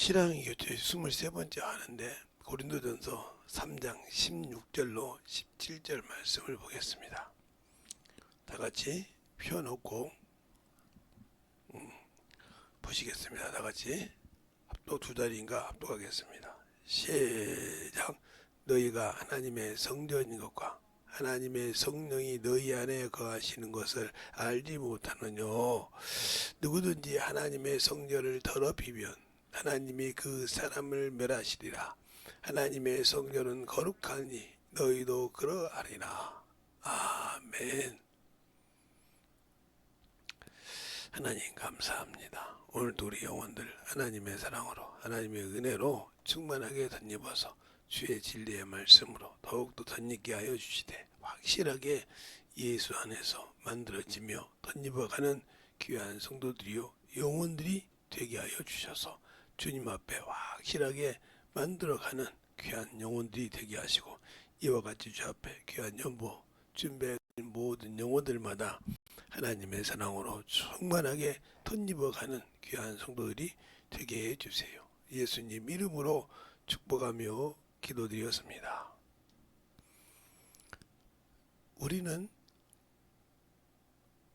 신앙의 교체 23번째 하는데 고린도전서 3장 16절로 17절 말씀을 보겠습니다. 다 같이 펴놓고 보시겠습니다. 다 같이 합독 두 자리인가 합독하겠습니다. 시작. 너희가 하나님의 성전인 것과 하나님의 성령이 너희 안에 거하시는 것을 알지 못하느뇨. 누구든지 하나님의 성전을 더럽히면 하나님이 그 사람을 멸하시리라. 하나님의 성전은 거룩하니 너희도 그러하리라. 아멘. 하나님 감사합니다. 오늘도 우리 영혼들 하나님의 사랑으로 하나님의 은혜로 충만하게 덧입어서 주의 진리의 말씀으로 더욱더 덧입게 하여 주시되 확실하게 예수 안에서 만들어지며 덧입어가는 귀한 성도들이요 영혼들이 되게 하여 주셔서 주님 앞에 확실하게 만들어가는 귀한 영혼들이 되게 하시고 이와 같이 주 앞에 귀한 연보 준비한 모든 영혼들마다 하나님의 사랑으로 충만하게 덧입어가는 귀한 성도들이 되게 해주세요. 예수님 이름으로 축복하며 기도드렸습니다. 우리는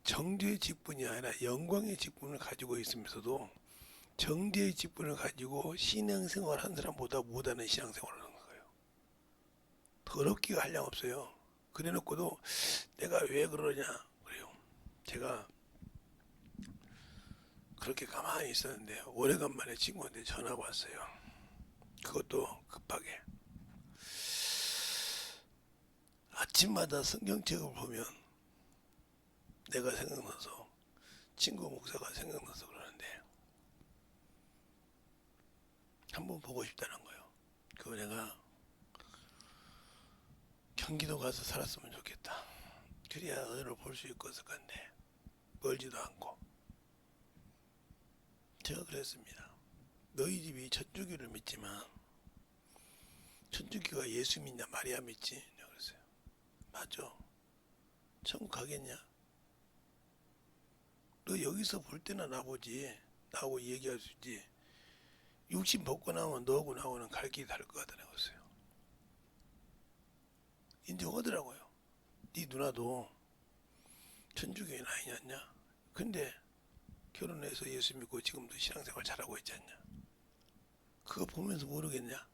정죄의 직분이 아니라 영광의 직분을 가지고 있으면서도 정죄의 직분을 가지고 신앙생활 한 사람보다 못하는 신앙생활을 하는 거예요. 더럽기가 한량 없어요. 그래놓고도 내가 왜 그러냐 그래요. 제가 그렇게 가만히 있었는데 오래간만에 친구한테 전화가 왔어요. 그것도 급하게. 아침마다 성경책을 보면 내가 생각나서 친구 목사가 생각나서 그러는데 한번 보고 싶다는 거예요. 그거 내가 경기도 가서 살았으면 좋겠다. 그래야 은혜를 볼 수 있을 건데 멀지도 않고. 제가 그랬습니다. 너희 집이 천주교를 믿지만 천주교가 예수 믿냐 마리아 믿지? 내가 그랬어요. 맞아. 천국 가겠냐? 너 여기서 볼 때나 나보지. 나하고 얘기할 수 있지. 육신 벗고 나면 너하고 나하고는 갈 길이 다를 것 같다고 했어요. 인정하더라고요. 네 누나도 천주교인 아니었냐? 근데 결혼해서 예수 믿고 지금도 신앙생활 잘하고 있지 않냐? 그거 보면서 모르겠냐?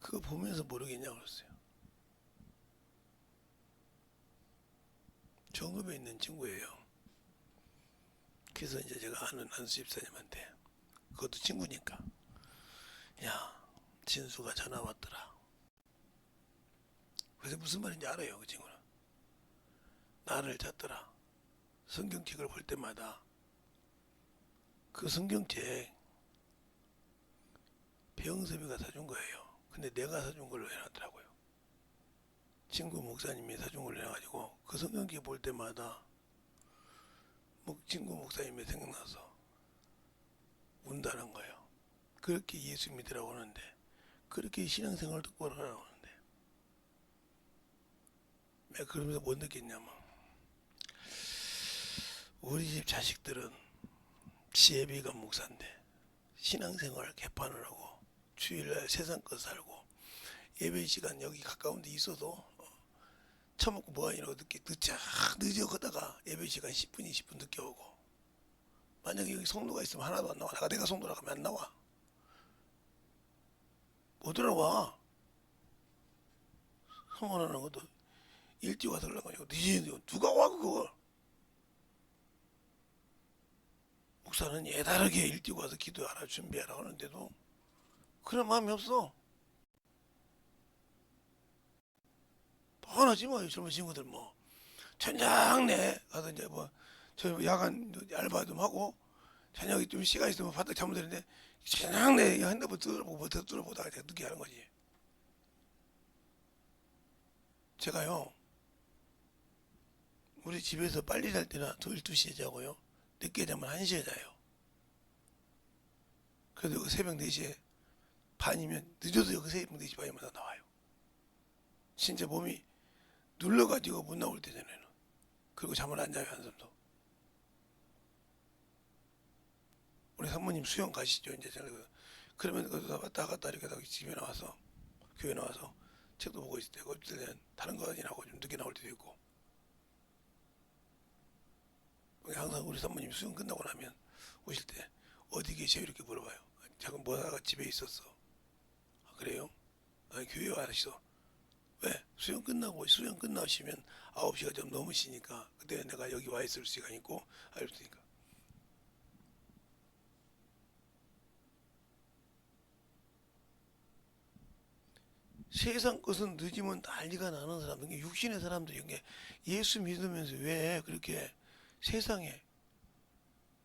그거 보면서 모르겠냐고 그랬어요. 정읍에 있는 친구예요. 그래서 이제 제가 아는 안수 집사님한테 그것도 친구니까 야 진수가 전화 왔더라. 그래서 무슨 말인지 알아요. 그 친구는 나를 찾더라. 성경책을 볼 때마다 그 성경책 배영섭이가 사준 거예요. 근데 내가 사준 걸로 해놨더라고요. 친구 목사님이 사준 걸로 해가지고 그 성경책 볼 때마다 친구 목사님이 생각나서 운다는 거예요. 그렇게 예수 믿으라고 하는데 그렇게 신앙생활을 똑바로 하라고 하는데 내가 그러면서 못 느꼈냐면 우리 집 자식들은 지혜비가 목사인데 신앙생활 개판을 하고 주일날 세상 것 살고 예배 시간 여기 가까운 데 있어도 처먹고 뭐하냐고 늦어 가다가 예배 시간 10분 20분 늦게 오고 만약에 여기 성도가 있으면 하나도 안 나와. 내가 성도라 하면 안 나와. 못 들어와. 성원하는 것도 일찍 와서 하려고 하고 늦어. 누가 와 그걸. 목사는 예다르게 일찍 와서 기도하라 준비하라 하는데도 그런 마음이 없어. 뻔하지 뭐 젊은 친구들 뭐 천장내 가서 이제 저 야간 알바 좀 하고 저녁에 좀 시간 있으면 바닥 잠을 드는데 천장내 핸드폰 들어보고 들어보다가 늦게 하는 거지. 제가요 우리 집에서 빨리 잘 때나 12시에 자고요 늦게 자면 1시에 자요. 그래도 새벽 4시에 반이면 늦어도 여기 새벽 4시 반이면 나와요. 진짜 몸이 눌러가지고 못 나올 때잖아요. 그리고 잠을 안 자요 한숨도. 우리 사모님 수영 가시죠 이제. 그러면 거기서 왔다 갔다 이렇게 하다가 집에 나와서 교회 나와서 책도 보고 있을 때고, 어떨 때는 다른 거 아니라고 좀 늦게 나올 때도 있고. 항상 우리 사모님 수영 끝나고 나면 오실 때 어디 계세요 이렇게 물어봐요. 잠깐 뭐 하다가 집에 있었어. 아, 그래요? 아니 교회 와서. 왜? 수영 끝나시면 9시가 좀 넘으시니까 그때 내가 여기 와 있을 시간 있고 알 테니까. 세상 것은 늦으면 난리가 나는 사람들, 육신의 사람들이 이게 예수 믿으면서 왜 그렇게 세상에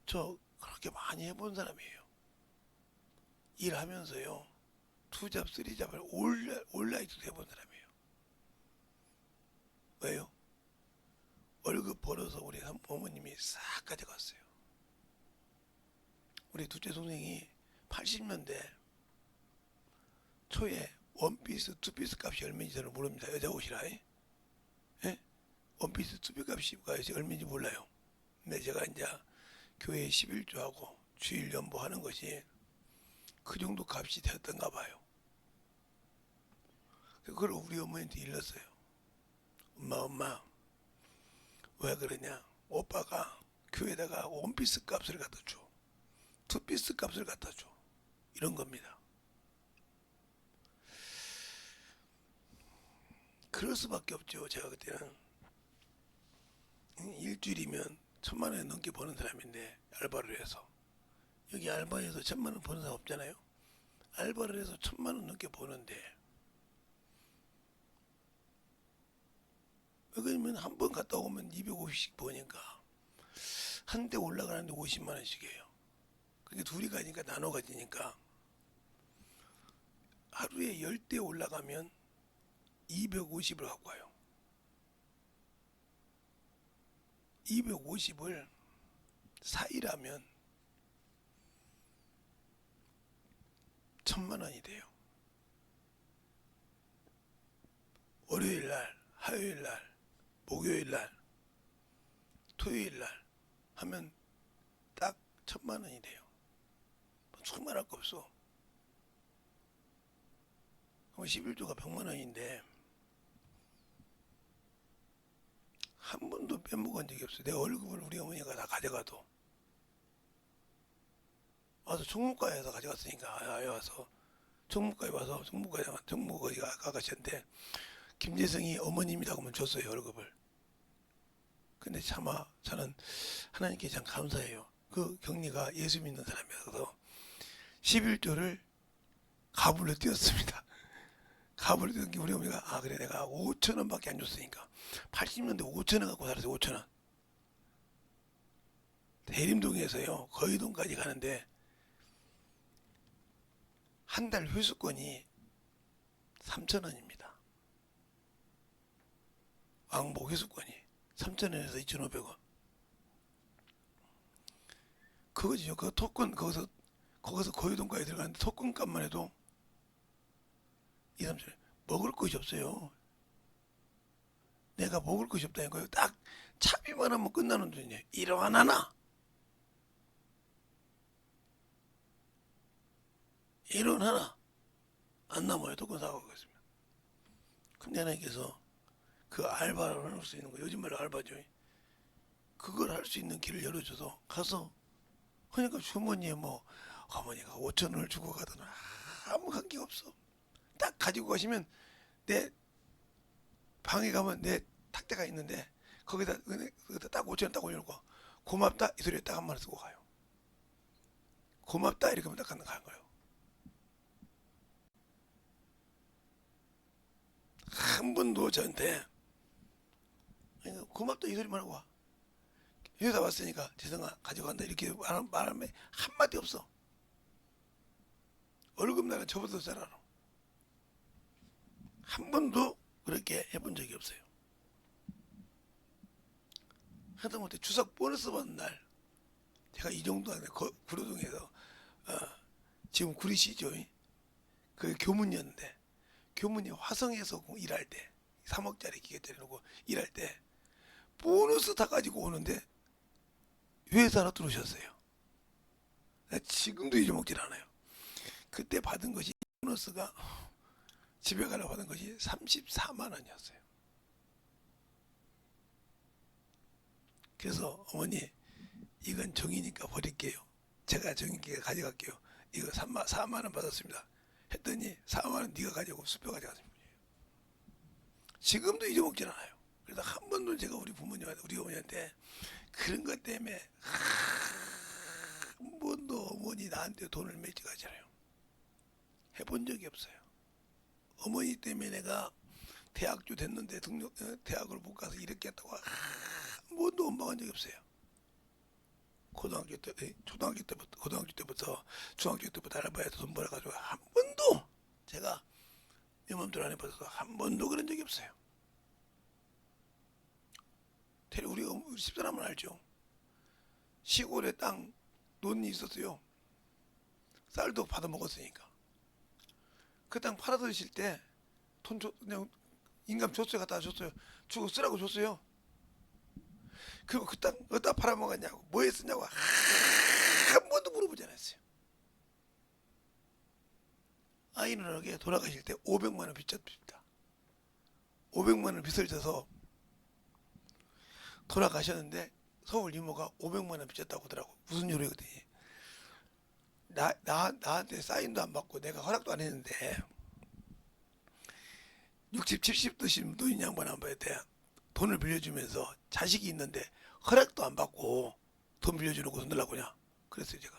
저 그렇게 많이 해본 사람이에요. 일하면서요. 투잡, 쓰리잡을 올라이트도 해본 사람이에요. 왜요? 월급 벌어서 우리 어머님이 싹 가져갔어요. 우리 둘째 동생이 80년대 초에 원피스, 투피스 값이 얼마인지 저는 모릅니다. 여자 옷이라. 예? 원피스, 투피스 값이 얼마인지 몰라요. 근데 제가 이제 교회 11조하고 주일 연보하는 것이 그 정도 값이 되었던가 봐요. 그걸 우리 어머니한테 일렀어요. 엄마 왜 그러냐? 오빠가 교회에다가 원피스 값을 갖다 줘, 투피스 값을 갖다 줘, 이런 겁니다. 그럴 수밖에 없죠. 제가 그때는 일주일이면 1,000만 원 넘게 버는 사람인데, 알바를 해서. 여기 알바해서 1,000만 원 버는 사람 없잖아요. 알바를 해서 1,000만 원 넘게 버는데, 그러면 한 번 갔다 오면 250씩 버니까 한 대 올라가는데 50만 원씩이에요. 그게 둘이 가니까 나눠 가지니까 하루에 10대 올라가면 250을 갖고 와요. 250을 4일하면 1,000만 원이 돼요. 월요일 날, 화요일 날, 목요일 날, 토요일 날 하면 딱 1,000만 원이 돼요. 수말할 거 없어. 그럼 11조가 100만 원인데 한 번도 빼먹은 적이 없어요. 내 월급을 우리 어머니가 다 가져가도. 와서 총무과에서 가져갔으니까, 아예 와서 총무과에 와서 총무과 아가씨한테 김재성이 어머님이라고 하면 줬어요, 월급을. 근데 차마 저는 하나님께 참 감사해요. 그 경리가 예수 믿는 사람이어서 11조를 가불로 띄웠습니다. 가불로 띄운 게 우리 어머니가, 아 그래 내가 5천 원밖에 안 줬으니까. 80년대 5천 원 갖고 살았어요. 5천 원. 대림동에서요 거의동까지 가는데 한 달 회수권이 3천 원입니다. 왕복 회수권이 3천 원에서 2,500원. 그거지요. 그 토큰 거기서 거의동까지 들어가는데 토큰 값만 해도 2, 3천 원. 먹을 것이 없어요. 내가 먹을 것이 없다니까요. 딱 차비만 하면 끝나는 돈이에요. 1원 하나. 1원 하나 안 남아요. 토큰 사고 가겠습니다. 근데 하나님께서 그 알바를 할 수 있는 거, 요즘 말로 알바죠. 그걸 할 수 있는 길을 열어줘서 가서 그러니까 주머니에 뭐 어머니가 5천 원을 주고 가든 아무 관계가 없어. 딱 가지고 가시면 내 방에 가면 내 탁자가 있는데 거기다 딱 5천 원 딱 올려놓고 고맙다 이 소리에 딱 한 마디 쓰고 가요. 고맙다 이렇게 하면 딱 가는 거예요. 한 번도 저한테 고맙다 이 소리만 하고 와. 회사 왔으니까 재성아 가져간다 이렇게 말하면 한마디 없어. 월급 나가 저보다 잘 알아. 한 번도 그렇게 해본 적이 없어요. 하다못해 추석 보너스 받는 날 제가 이 정도 안에 구로동에서 지금 구리시죠. 그 교문이었는데 교문이 화성에서 일할 때 3억짜리 기계짜리 놓고 일할 때 보너스 다 가지고 오는데 회사로 들어오셨어요. 내가 지금도 잊어먹질 않아요. 그때 받은 것이 보너스가 집에 가려 받은 것이 34만 원이었어요. 그래서 어머니 이건 정이니까 버릴게요. 제가 정이니까 가져갈게요. 이거 4만 원 받았습니다. 했더니 4만 원 네가 가져고 수표 가져갔습니다. 지금도 잊어먹질 않아요. 그래서 한 번도 제가 우리 부모님한테 우리 어머니한테 그런 것 때문에 한 번도 어머니 나한테 돈을 매직하잖아요. 해본 적이 없어요. 어머니 때문에 내가 대학교 됐는데 대학을 못 가서 이렇게 했다고 한 번도 원망한 적이 없어요. 고등학교 때부터 중학교 때부터 알바해서 돈 벌어가지고 한 번도 제가 내 맘대로 안 해봐서 한 번도 그런 적이 없어요. 우리 집사람은 알죠. 시골에 땅 논이 있었어요. 쌀도 받아 먹었으니까. 그 땅 팔아 드실 때 돈 그냥 인감 줬어요. 갖다 줬어요. 주고 쓰라고 줬어요. 그리고 그 땅 어디다 팔아먹었냐고 뭐에 쓰냐고 한 번도 물어보지 않았어요. 아이누나에게 돌아가실 때 500만 원 빚졌습니다. 500만 원 빚을 져서 돌아가셨는데 서울 이모가 500만 원 빚졌다고 하더라고. 무슨 소리야 그랬더니 나한테 사인도 안 받고 내가 허락도 안 했는데 60, 70 드신 노인 양반 한번한테 돈을 빌려주면서 자식이 있는데 허락도 안 받고 돈 빌려주는 곳 넣으려고 그냥 그랬어요 제가.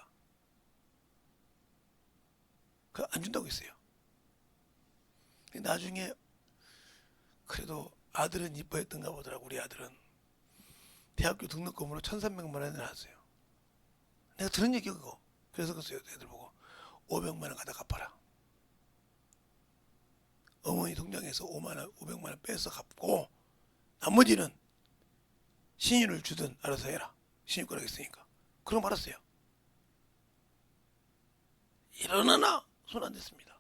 그 안 준다고 했어요. 나중에 그래도 아들은 이뻐했던가 보더라고. 우리 아들은 대학교 등록금으로 1,300만 원이 나왔어요. 내가 들은 얘기 그거. 그래서 그랬어요. 애들 보고 500만 원 갖다 갚아라. 어머니 통장에서 500만 원 빼서 갚고 나머지는 신유를 주든 알아서 해라. 신유 거라겠으니까. 그럼 알았어요. 일어나나 손 안 댔습니다.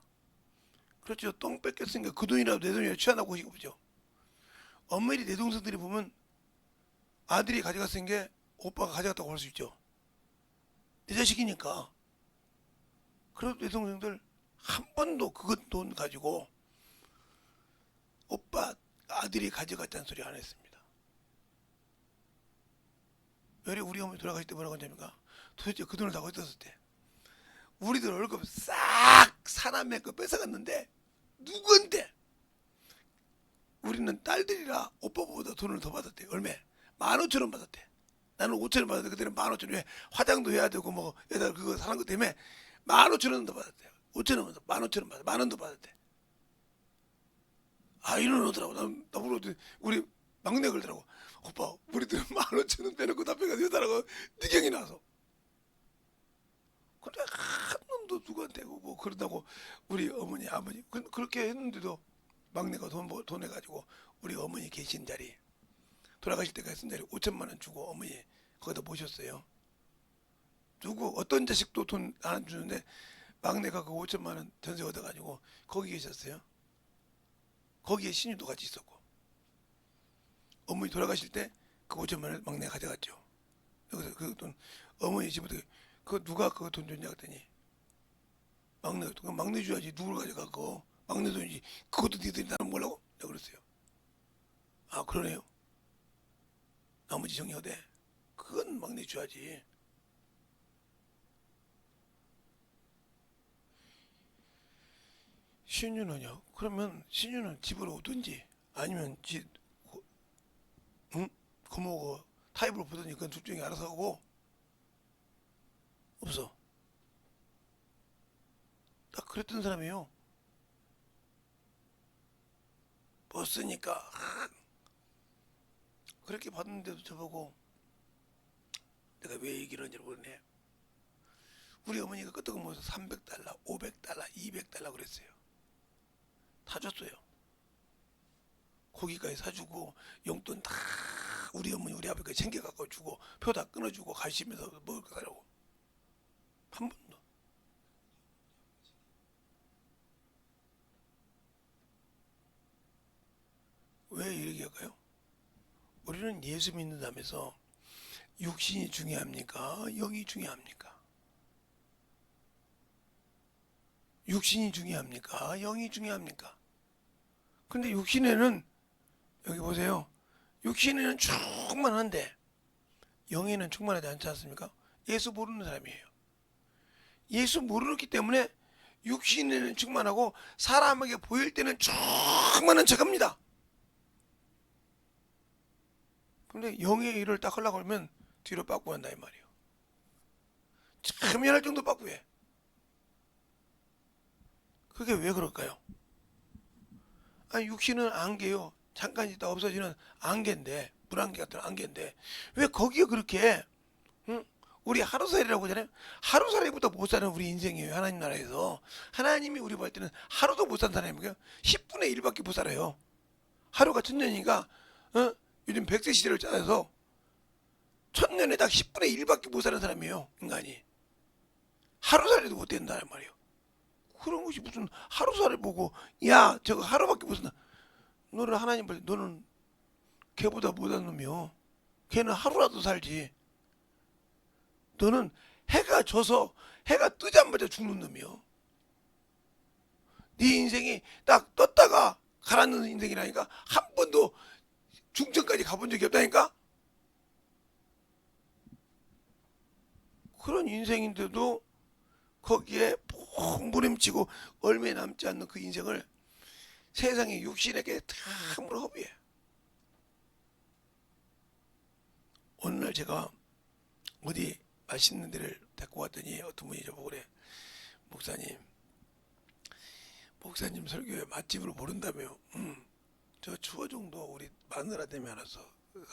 그렇죠. 똥 뺏겼으니까 그 돈이라도 내 돈이라도 취하나고 보시고 보죠. 엄밀히 내 동생들이 보면 아들이 가져갔은 게 오빠가 가져갔다고 볼 수 있죠. 내 자식이니까. 그래도 내 동생들 한 번도 그 돈 가지고 오빠 아들이 가져갔다는 소리 안 했습니다. 왜 우리 어머니 돌아가실 때 뭐라고 하냐니까 도대체 그 돈을 다 어디다 썼대. 우리들 월급 싹 사람의 거 뺏어갔는데 누구한테? 우리는 딸들이라 오빠보다 돈을 더 받았대. 얼마? 15,000원 받았대. 나는 5,000원 받았대. 그때는 15,000원. 왜 화장도 해야 되고 뭐 여자 그거 사는 것 때문에 15,000원 더 받았대. 5,000원, 15,000원 받았대. 10,000원 더 받았대. 아 이런 오더라고. 나보고 우리 막내 걸더라고. 오빠 우리들 15,000원 빼놓고 다 빼가지고 여자라고 니경이 나서. 근데 한 놈도 누구한테 뭐 그런다고 우리 어머니 아버지 그렇게 했는데도 막내가 돈 해가지고 우리 어머니 계신 자리 돌아가실 때까지 쓴 자리 5천만 원 주고 어머니 거기다 모셨어요. 누구 어떤 자식도 돈 안 주는데 막내가 그 5천만 원 전세 얻어가지고 거기 계셨어요. 거기에 신유도 같이 있었고 어머니 돌아가실 때 그 5천만 원 막내가 가져갔죠. 여기서 그 돈 어머니 집부터 그 누가 그 돈 줬냐 그랬더니 막내가 그 막내 줘야지 누굴 가져가고 막내 돈이지 그것도 니들이 나는 뭐라고? 내가 그랬어요. 아 그러네요. 나머지 정리하되 그건 막내 줘야지. 신유는요? 그러면 신유는 집으로 오든지 아니면 응? 고모가 타입으로 보더니 그건 둘 중에 알아서 하고 없어. 딱 그랬던 사람이에요. 버스니까 그렇게 받는데도 저보고 내가 왜 얘기를 하는지 모르네. 우리 어머니가 끄떡은 모여서 300달러, 500달러, 200달러 그랬어요. 다 줬어요. 고기까지 사주고 용돈 다 우리 어머니 우리 아버지가 챙겨갖고 주고 표 다 끊어주고 가시면서 먹을 거 사라고. 한 번도. 왜 이렇게 할까요? 우리는 예수 믿는다면서 육신이 중요합니까? 영이 중요합니까? 육신이 중요합니까? 영이 중요합니까? 근데 육신에는 여기 보세요. 육신에는 충만한데 영에는 충만하지 않지 않습니까? 예수 모르는 사람이에요. 예수 모르기 때문에 육신에는 충만하고 사람에게 보일 때는 충만한 척합니다. 근데 영의 일을 딱 하려고 하면 뒤로 빠꾸 한다 이 말이에요. 참 미안할 정도 빠꾸해. 그게 왜 그럴까요? 아니 육신은 안개요. 잠깐 있다 없어지는 안개인데 물안개 같은 안개인데 왜 거기에 그렇게 응? 우리 하루살이라고 하잖아요. 하루살이보다 못 사는 우리 인생이에요. 하나님 나라에서 하나님이 우리 볼 때는 하루도 못 산 사람이고요. 10분의 1밖에 못 살아요. 하루가 천년이니까 요즘 100세 시대를 짜서 천년에 딱 10분의 1밖에 못 사는 사람이에요. 인간이 하루살이도 못 된다는 말이에요. 그런 것이 무슨 하루살이 보고 야 저거 하루밖에 못 산다. 너는 하나님 볼 때 너는 걔보다 못한 놈이요. 걔는 하루라도 살지. 너는 해가 져서 해가 뜨자마자 죽는 놈이요. 네 인생이 딱 떴다가 가라앉는 인생이라니까. 한 번도 중천까지 가본 적이 없다니까. 그런 인생인데도 거기에 뽕부림치고 얼마 남지 않는 그 인생을 세상의 육신에게 탐으로 허비해. 어느 날 제가 어디 맛있는 데를 데리고 갔더니 어떤 분이 저보고 그래. 목사님 설교에 맛집으로 모른다며. 저 추워정도 우리 마누라 때문에 알았어.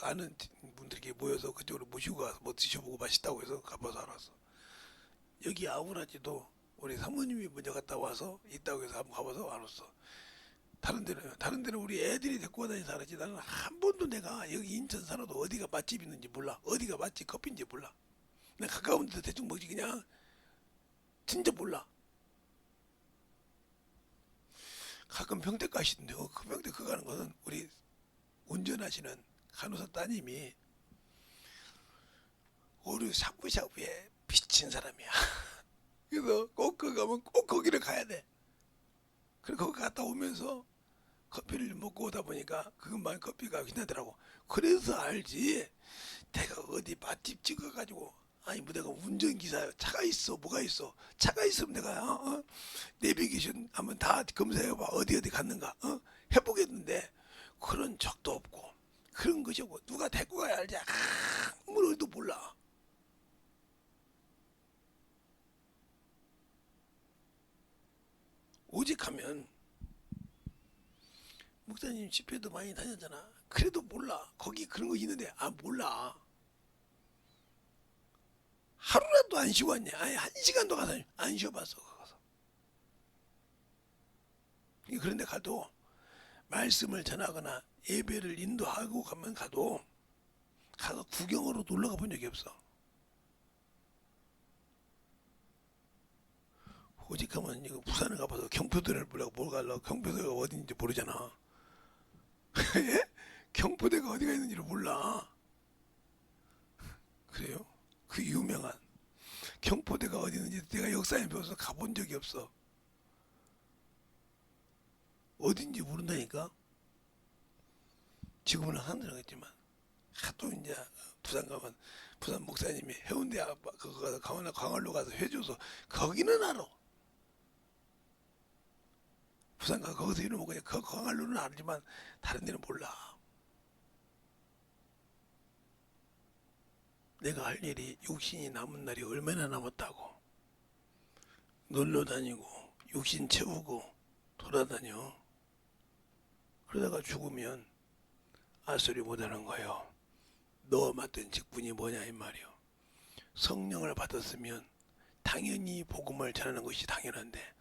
아는 분들이 모여서 그쪽으로 모시고 가서 뭐 드셔보고 맛있다고 해서 가봐서 알았어. 여기 아우라지도 우리 사모님이 먼저 갔다 와서 있다고 해서 한번 가봐서 알았어. 다른 데는 우리 애들이 데리고 다니서 알았지. 나는 한 번도 내가 여기 인천 살아도 어디가 맛집 있는지 몰라. 어디가 맛집 커피인지 몰라. 내가 가까운 데서 대충 먹지 그냥 진짜 몰라. 가끔 평택 가시는데 그 평택 그 가는 거는 우리 운전하시는 간호사 따님이 오류 샤브샤브에 미친 사람이야. 그래서 꼭 그 가면 꼭 거기를 가야 돼. 그리고 거기 갔다 오면서 커피를 먹고 오다 보니까 그것만 커피가 괜찮더라고. 그래서 알지. 내가 어디 맛집 찍어가지고 아니 뭐 내가 운전기사야. 차가 있어 뭐가 있어. 차가 있으면 내가 내비게이션 한번 다 검사해봐. 어디 갔는가 해보겠는데 그런 적도 없고 그런 것이 없고 누가 데리고 가야 알지. 아무도 몰라. 오직 하면 목사님 집회도 많이 다녔잖아. 그래도 몰라. 거기 그런 거 있는데 몰라. 하루라도 안 쉬고 왔냐. 아니 1시간도 가서 안 쉬어봤어. 가서. 그런데 가도 말씀을 전하거나 예배를 인도하고 가도 가서 구경으로 놀러 가본 적이 없어. 오직 하면 이거 부산을 가봐서 경포대를 보려고 뭘 가려고. 경포대가 어딘지 모르잖아. 경포대가 어디가 있는지를 몰라. 그래요? 그 유명한 경포대가 어디 있는지 내가 역사에 배워서 가본 적이 없어. 어딘지 모른다니까. 지금은 한들하겠지만 하도 이제 부산 가면 부산 목사님이 해운대 그거 가서 광활로 가서 해줘서 거기는 알아. 부산 가 거기서 이런 먹고 그 광활로는 알지만 다른 데는 몰라. 내가 할 일이 육신이 남은 날이 얼마나 남았다고. 놀러 다니고 육신 채우고 돌아다녀. 그러다가 죽으면 아소리 못하는 거예요. 너 맡은 직분이 뭐냐 이 말이요. 성령을 받았으면 당연히 복음을 전하는 것이 당연한데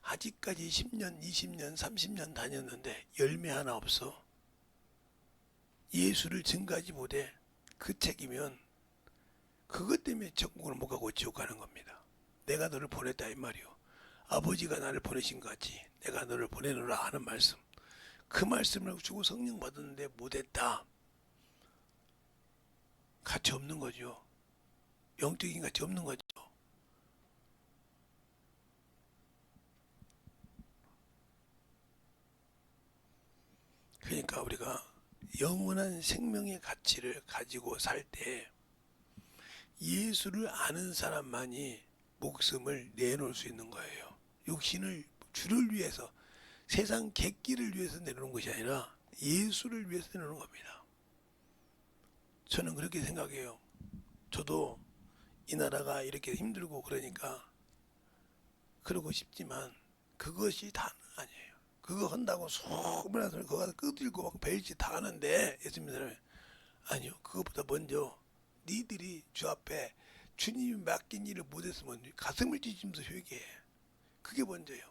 아직까지 10년, 20년, 30년 다녔는데 열매 하나 없어. 예수를 증거하지 못해. 그 책이면 그것 때문에 천국을 못 가고 지옥 가는 겁니다. 내가 너를 보냈다 이 말이요. 아버지가 나를 보내신 것 같이 내가 너를 보내노라 하는 말씀. 그 말씀을 주고 성령 받았는데 못했다. 가치 없는 거죠. 영적인 가치 없는 거죠. 그러니까 우리가 영원한 생명의 가치를 가지고 살 때 예수를 아는 사람만이 목숨을 내놓을 수 있는 거예요. 육신을 주를 위해서, 세상 객기를 위해서 내놓는 것이 아니라 예수를 위해서 내놓는 겁니다. 저는 그렇게 생각해요. 저도 이 나라가 이렇게 힘들고 그러니까 그러고 싶지만 그것이 다는 아니에요. 그거 한다고 수많은 사람이 그거 끄들고 막 벨짓 다 하는데, 예수님 사람이 아니요. 그것보다 먼저 니들이 주 앞에 주님이 맡긴 일을 못했으면 가슴을 찢으면서 회개해. 그게 먼저예요.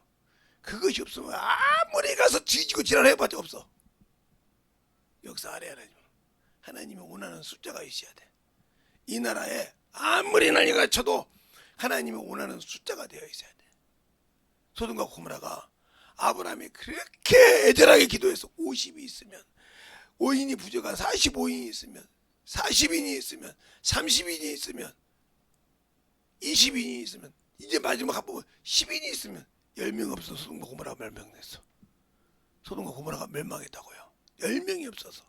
그것이 없으면 아무리 가서 뒤지고 지랄해봤자 없어. 역사 아래 하나님이 원하는 숫자가 있어야 돼. 이 나라에 아무리 난리가 쳐도 하나님이 원하는 숫자가 되어 있어야 돼. 소돔과 고모라가 아브라함이 그렇게 애절하게 기도해서 50이 있으면, 5인이 부족한 45인이 있으면, 40인이 있으면, 30인이 있으면, 20인이 있으면, 이제 마지막 한 번 10인이 있으면 10명 없어서 소돔과 고모라가 멸망했어. 소돔과 고모라가 멸망했다고요. 10명이 없어서.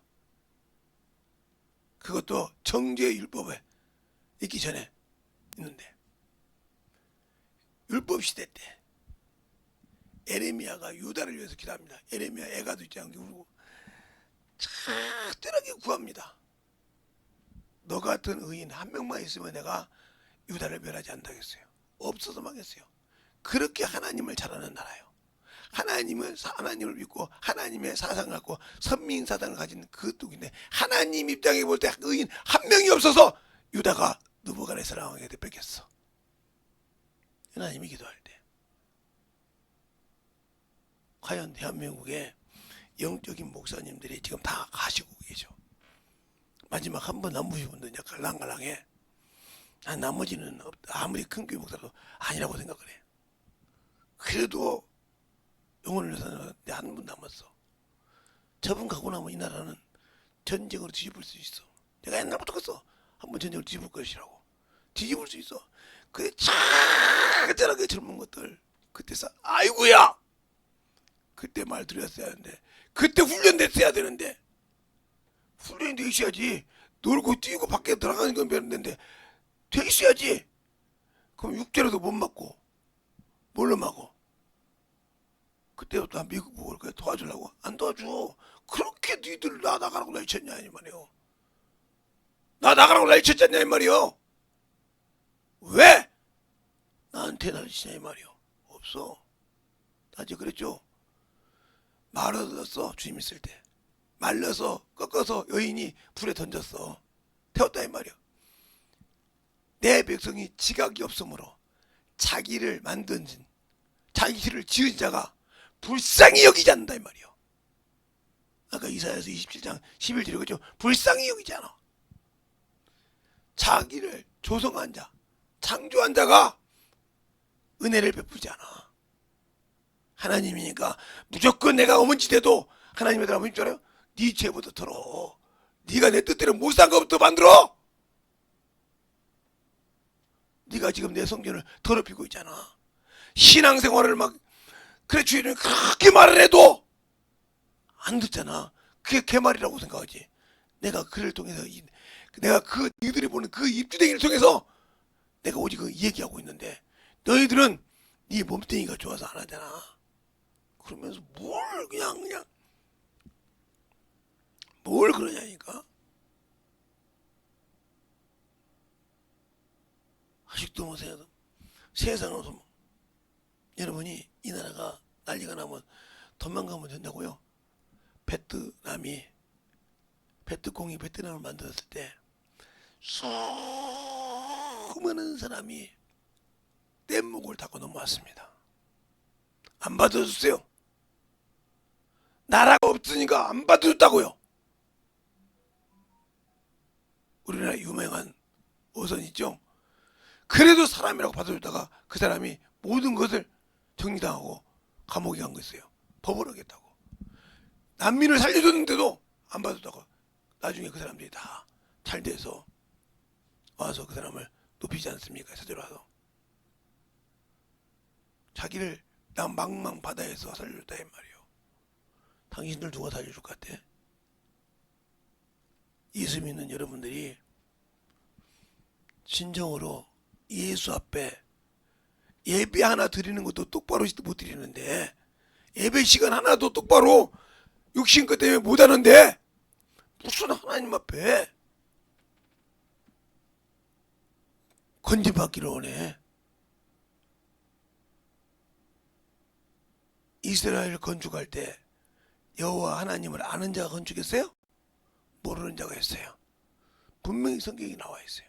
그것도 정죄의 율법에 있기 전에 있는데, 율법 시대 때 에레미야가 유다를 위해서 기도합니다. 에레미야 애가도 있지 않게 울고 차뜰하게 구합니다. 너 같은 의인 한 명만 있으면 내가 유다를 멸하지 않다겠어요. 없어서 망했어요. 그렇게 하나님을 잘 아는 나라예요. 하나님을 믿고 하나님의 사상을 갖고 선민 사상을 가진 그 쪽인데, 하나님 입장에 볼 때 의인 한 명이 없어서 유다가 느부갓네살 왕에게 뺏겼어. 하나님이 기도할 때. 과연 대한민국에 영적인 목사님들이 지금 다 가시고 계셔. 마지막 한 번 남으신 분들은 약간 갈랑갈랑해. 나머지는 아무리 큰 교회 목사도 아니라고 생각을 해. 그래도 영혼을 위해서는 한 분 남았어. 저분 가고 나면 이 나라는 전쟁으로 뒤집을 수 있어. 내가 옛날부터 그랬어. 한번 전쟁을 뒤집을 것이라고. 뒤집을 수 있어. 그게 차근차게 젊은 것들 그때 아이고야, 그때 말 들었어야 하는데, 그때 훈련됐어야 되는데, 훈련이 돼 있어야지. 놀고 뛰고 밖에 들어가는 건 배웠는데 돼 있어야지. 그럼 육제로도 못 맞고 뭘로 맞고. 그때부터 미국 보고 그래 도와주려고 안 도와줘. 그렇게 니들 나 나가라고 날쳤냐 이 말이요. 나 나가라고 날쳤잖냐 이 말이요. 왜 나한테 날치냐 이 말이요. 없어. 나지 그랬죠. 말을 주님 있을 때 말려서 꺾어서 여인이 불에 던졌어. 태웠다 이 말이야. 내 백성이 지각이 없으므로 자기를 만든 자기를 지은 자가 불쌍히 여기지 않는다 이 말이야. 아까 이사야서 27장 11절에 그죠. 불쌍히 여기지 않아. 자기를 조성한 자, 창조한 자가 은혜를 베푸지 않아. 하나님이니까 무조건 내가 어머니돼도 하나님의 나라 뭐인 줄 알아요? 네 죄부터 털어. 네가 내 뜻대로 못 산 것부터 만들어. 네가 지금 내 성전을 더럽히고 있잖아. 신앙생활을 막 그래 주인은 그렇게 말을 해도 안 듣잖아. 그게 개말이라고 생각하지. 내가 그를 통해서 내가 그 너희들이 보는 그 입주댕이를 통해서 내가 오직 그 얘기하고 있는데, 너희들은 네 몸뚱이가 좋아서 안 하잖아. 그러면서 뭘 그냥 뭘 그러냐니까. 아직도 뭐 세상으로 여러분이 이 나라가 난리가 나면 도망가면 된다고요? 베트콩이 베트남을 만들었을 때 수많은 사람이 뗏목을 타고 넘어왔습니다. 안 받아줬어요. 나라가 없으니까 안 받아줬다고요. 우리나라 유명한 어선 있죠. 그래도 사람이라고 받아줬다가 그 사람이 모든 것을 정리당하고 감옥에 간 거였어요. 법을 어겼다고. 난민을 살려줬는데도 안 받았다고. 나중에 그 사람들이 다 잘 돼서 와서 그 사람을 높이지 않습니까? 사절 와서 자기를 난 망망 바다에서 살려줬다 이 말이에요. 당신들 누가 살려줄 것 같아? 예수 믿는 여러분들이 진정으로 예수 앞에 예배 하나 드리는 것도 똑바로 못 드리는데, 예배 시간 하나도 똑바로 육신것 때문에 못하는데 무슨 하나님 앞에 건진받기를 원해. 이스라엘 건축할 때 여호와 하나님을 아는 자가 건축했어요? 모르는 자가 했어요. 분명히 성경이 나와 있어요.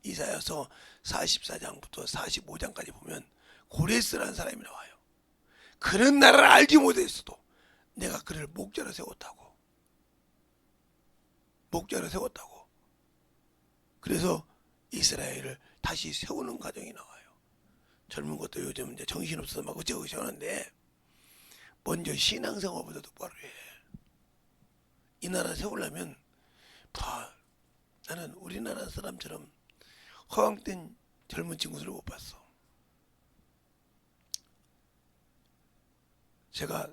이사야서 44장부터 45장까지 보면 고레스라는 사람이 나와요. 그런 나라를 알지 못했어도 내가 그를 목자로 세웠다고. 목자로 세웠다고. 그래서 이스라엘을 다시 세우는 과정이 나와요. 젊은 것도 요즘 이제 정신없어서 막 어쩌고저쩌고 하는데 먼저 신앙생활보다 똑바로 해. 이 나라 세우려면 나는 우리나라 사람처럼 허황된 젊은 친구들을 못 봤어. 제가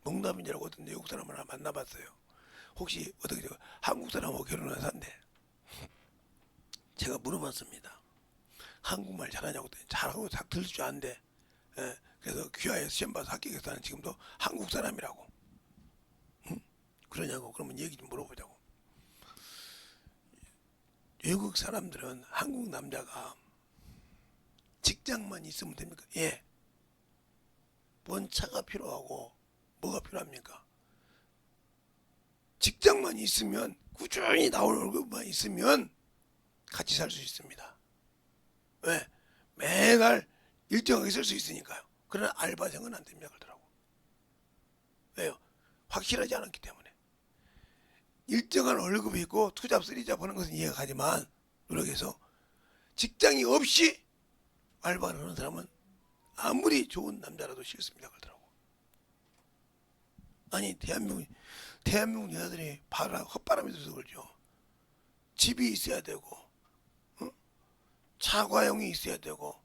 농담이라고 어떤 외국 사람을 하나 만나봤어요. 혹시 어떻게 한국 사람하고 결혼한 사람인데 제가 물어봤습니다. 한국말 잘하냐고 했더니 잘하고 잘 들을 줄 아는데, 그래서 귀하에 시험 봐서 합격해서 하는 지금도 한국 사람이라고. 응? 그러냐고. 그러면 얘기 좀 물어보자고. 외국 사람들은 한국 남자가 직장만 있으면 됩니까? 예. 뭔 차가 필요하고 뭐가 필요합니까? 직장만 있으면, 꾸준히 나올 월급만 있으면 같이 살 수 있습니다. 왜? 매달 일정하게 쓸 수 있으니까요. 그러나 알바생은 안 됩니다 그러더라고. 왜요? 확실하지 않았기 때문에. 일정한 월급이 있고 투잡 쓰리잡 하는 것은 이해가 가지만, 노력해서 직장이 없이 알바를 하는 사람은 아무리 좋은 남자라도 싫습니다 그러더라고. 아니 대한민국 여자들이 헛바람이 있어서 그러죠. 집이 있어야 되고, 차과용이 있어야 되고,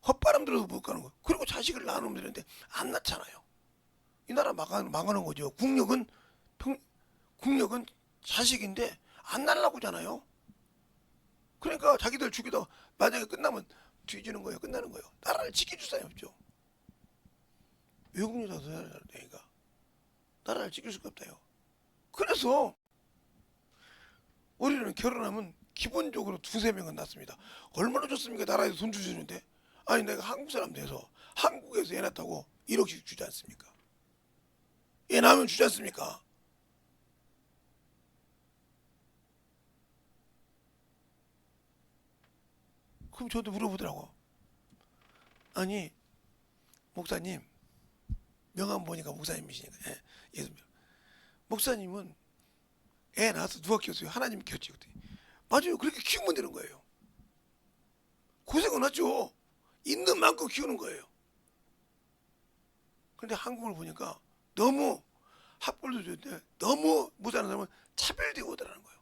헛바람 들어서 못 가는 거. 그리고 자식을 낳으면 되는데 안 낳잖아요. 이 나라 망하는 거죠. 국력은 자식인데 안 낳으려고잖아요. 그러니까 자기들 죽이다가 만약에 끝나면 뒤지는 거예요. 끝나는 거예요. 나라를 지켜줄 사람이 없죠. 외국 여자도 살아다니까 나라를 지킬 수가 없다요. 그래서 우리는 결혼하면 기본적으로 두세 명은 낳습니다. 얼마나 좋습니까? 나라에서 돈 주시는데. 아니 내가 한국 사람 돼서 한국에서 애 낳았다고 1억씩 주지 않습니까? 애 낳으면 주지 않습니까? 그럼 저도 물어보더라고. 아니 목사님, 명함 보니까 목사님이시니까, 예수 목사님은 애 낳아서 누가 키웠어요? 하나님이 키웠지. 맞아요. 그렇게 키우면 되는 거예요. 고생은 하죠. 있는 만큼 키우는 거예요. 그런데 한국을 보니까 너무 합골도 좋은데 너무 못하는 사람은 차별되고 오더라는 거예요.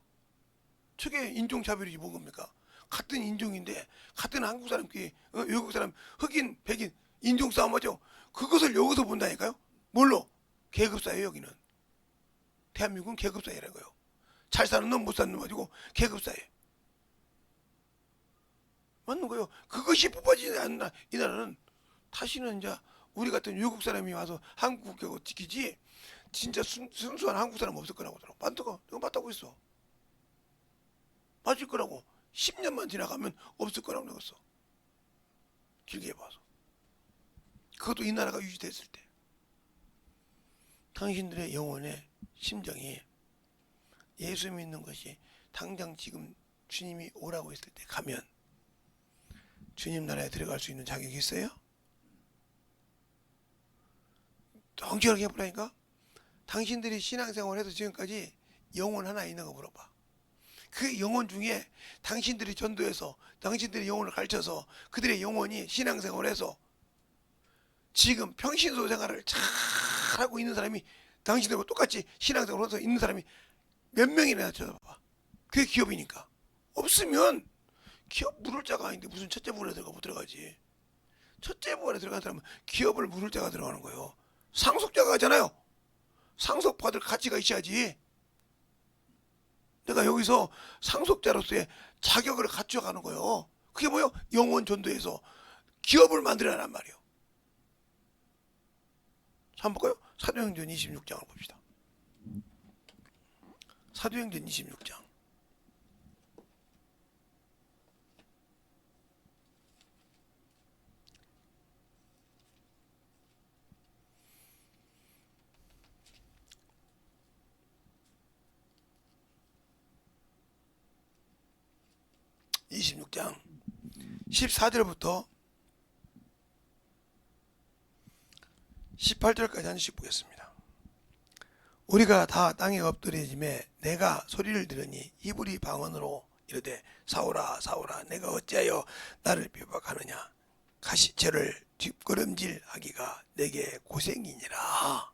저게 인종차별이지 뭔 겁니까? 같은 인종인데 같은 한국 사람끼리 외국 사람, 흑인, 백인 인종 싸움 하죠. 그것을 여기서 본다니까요. 뭘로? 계급사예요. 여기는 대한민국은 계급사회라는 거예요. 잘 사는 놈 못 사는 놈 가지고 계급사회. 맞는 거예요. 그것이 뽑아지지 않나 이 나라는 다시는 이제 우리 같은 외국 사람이 와서 한국 국격을 지키지 진짜 순수한 한국 사람 없을 거라고 하더라고. 맞다고 내가 맞다고 했어. 맞을 거라고. 10년만 지나가면 없을 거라고 내었어. 길게 봐서. 그것도 이 나라가 유지됐을 때. 당신들의 영혼의 심정이 예수 믿는 것이 당장 지금 주님이 오라고 했을 때 가면 주님 나라에 들어갈 수 있는 자격이 있어요? 정직하게 해보라니까. 당신들이 신앙생활해서 지금까지 영혼 하나 있는 거 물어봐. 그 영혼 중에 당신들이 전도해서 당신들의 영혼을 가르쳐서 그들의 영혼이 신앙생활해서 지금 평신도 생활을 잘하고 있는 사람이 당신들과 똑같이 신앙생활해서 있는 사람이 몇 명이나 쳐다봐. 그게 기업이니까. 없으면 기업 물을 자가 아닌데 무슨 첫째 부분에 들어가 못 들어가지. 첫째 부분에 들어간 사람은 기업을 물을 자가 들어가는 거예요. 상속자가 하잖아요. 상속받을 가치가 있어야지. 내가 여기서 상속자로서의 자격을 갖춰가는 거예요. 그게 뭐요? 영원 전도에서 기업을 만들어란 말이에요. 자, 한번 볼까요? 사도행전 26장을 봅시다. 사도행전 26장. (26장) 14절부터 18절까지 한씩 보겠습니다. 우리가 다 땅에 엎드려짐에 내가 소리를 들으니 히브리 방언으로 이르되 사울아 사울아 내가 어찌하여 나를 비박하느냐 가시체를 뒷걸음질하기가 내게 고생이니라.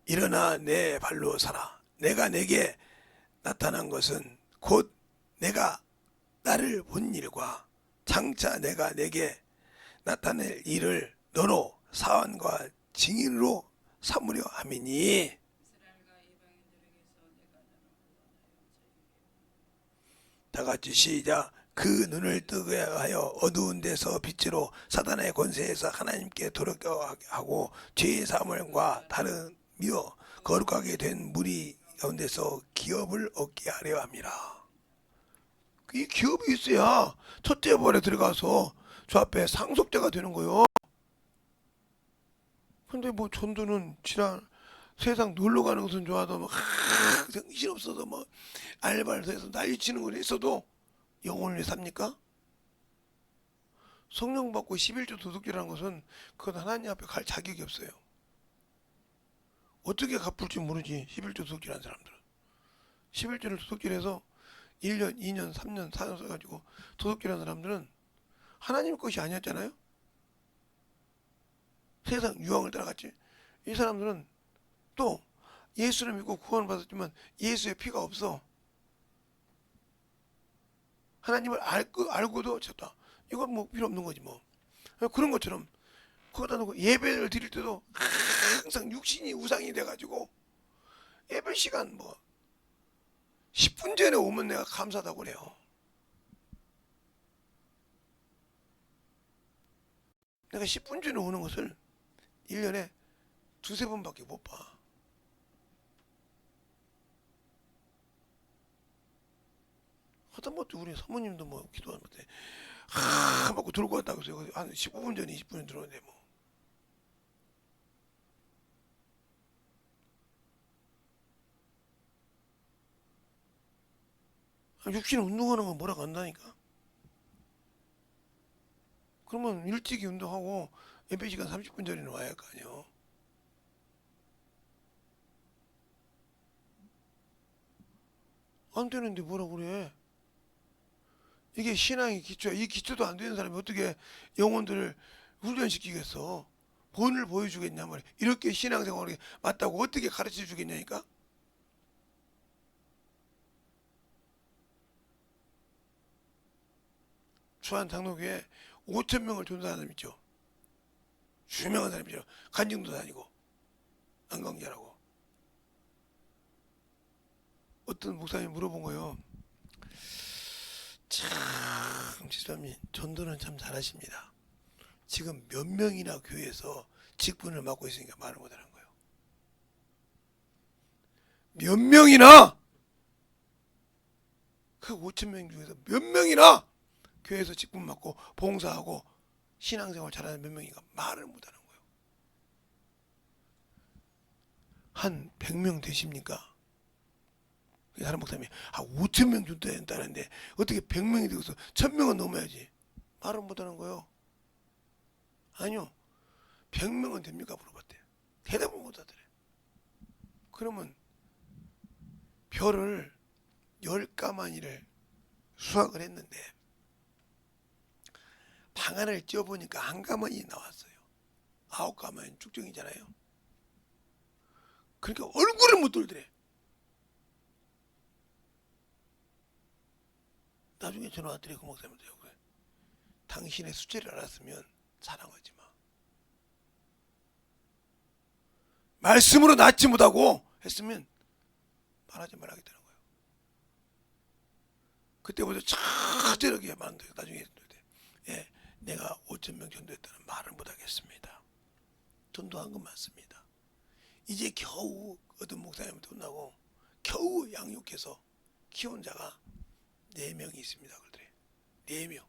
일어나 내 발로 서라. 내가 내게 나타난 것은 곧 내가 나를 본 일과 장차 내가 내게 나타낼 일을 너로 사환과 증인으로 삼으려 함이니. 다같이 시작. 그 눈을 뜨게 하여 어두운 데서 빛으로 사단의 권세에서 하나님께 돌아가게 하고 죄의 사물과 다른 미어 거룩하게 된 무리 가운데서 기업을 얻게 하려 함이라. 이 기업이 있어야 첫째 벌에 들어가서 저 앞에 상속자가 되는 거요. 근데 뭐 전도는 지난 세상 놀러 가는 것은 좋아도 뭐 정신없어서 뭐 알바를 해서 난리치는 걸 했어도 영혼을 삽니까? 성령 받고 11조 도둑질하는 것은 그건 하나님 앞에 갈 자격이 없어요. 어떻게 갚을지 모르지. 11조 도둑질하는 사람들은 11조를 도둑질해서 1년, 2년, 3년, 4년 써가지고 도둑질하는 사람들은 하나님 것이 아니었잖아요. 세상 유황을 따라갔지. 이 사람들은 또 예수를 믿고 구원을 받았지만 예수의 피가 없어. 하나님을 알고도 쳤다. 이건 뭐 필요 없는 거지 뭐. 그런 것처럼 거기다 놓고 예배를 드릴 때도 항상 육신이 우상이 돼가지고 예배 시간 뭐 10분 전에 오면 내가 감사하다고 그래요. 내가 10분 전에 오는 것을 1년에 두세 번밖에 못 봐. 하다못해 우리 사모님도 뭐 기도하는 때 하고 들고 왔다고 해서 한 15분 전에 20분 전에 들어오는데 뭐 육신 운동하는 건 뭐라고 한다니까. 그러면 일찍이 운동하고 예배 시간 30분 전에는 와야 할 거 아니에요. 안 되는데 뭐라 그래. 이게 신앙의 기초야. 이 기초도 안 되는 사람이 어떻게 영혼들을 훈련시키겠어. 본을 보여주겠냐 말이야. 이렇게 신앙생활이 맞다고 어떻게 가르쳐 주겠냐니까. 수안 장로교에 5,000명을 존재하는 사람 있죠. 유명한 사람이죠. 간증도 다니고 안광자라고. 어떤 목사님이 물어본 거예요. 참 지사님 전도는 참 잘하십니다. 지금 몇 명이나 교회에서 직분을 맡고 있으니까 말을 못하는 거예요. 몇 명이나 그 5,000명 중에서 몇 명이나 교회에서 직분 맡고 봉사하고 신앙생활 잘하는 몇 명인가 말을 못하는 거예요. 한 100명 되십니까? 다른 목사님이 5,000명 정도 된다는데 어떻게 100명이 되고서 1,000명은 넘어야지. 말을 못하는 거예요. 아니요. 100명은 됩니까? 물어봤대. 대답을 못하더래. 그러면 별을 10가마니를 수확을 했는데 방안을 쪄보니까 한 가마니 나왔어요. 9가마니는 쭉정이잖아요. 그러니까 얼굴을 못 돌더래. 나중에 전화 왔더니 그 목사님한테 당신의 수치를 알았으면 사랑하지 마. 말씀으로 낫지 못하고 했으면 말하지 말아야겠다는 거예요. 그때부터 차저렇게 만들어 나중에 예, 내가 5,000명 전도했다는 말을 못하겠습니다. 전도한 건 맞습니다. 이제 겨우 어떤 목사님한테 혼나고 겨우 양육해서 키운 자가 4명이 있습니다. 그들이 4명.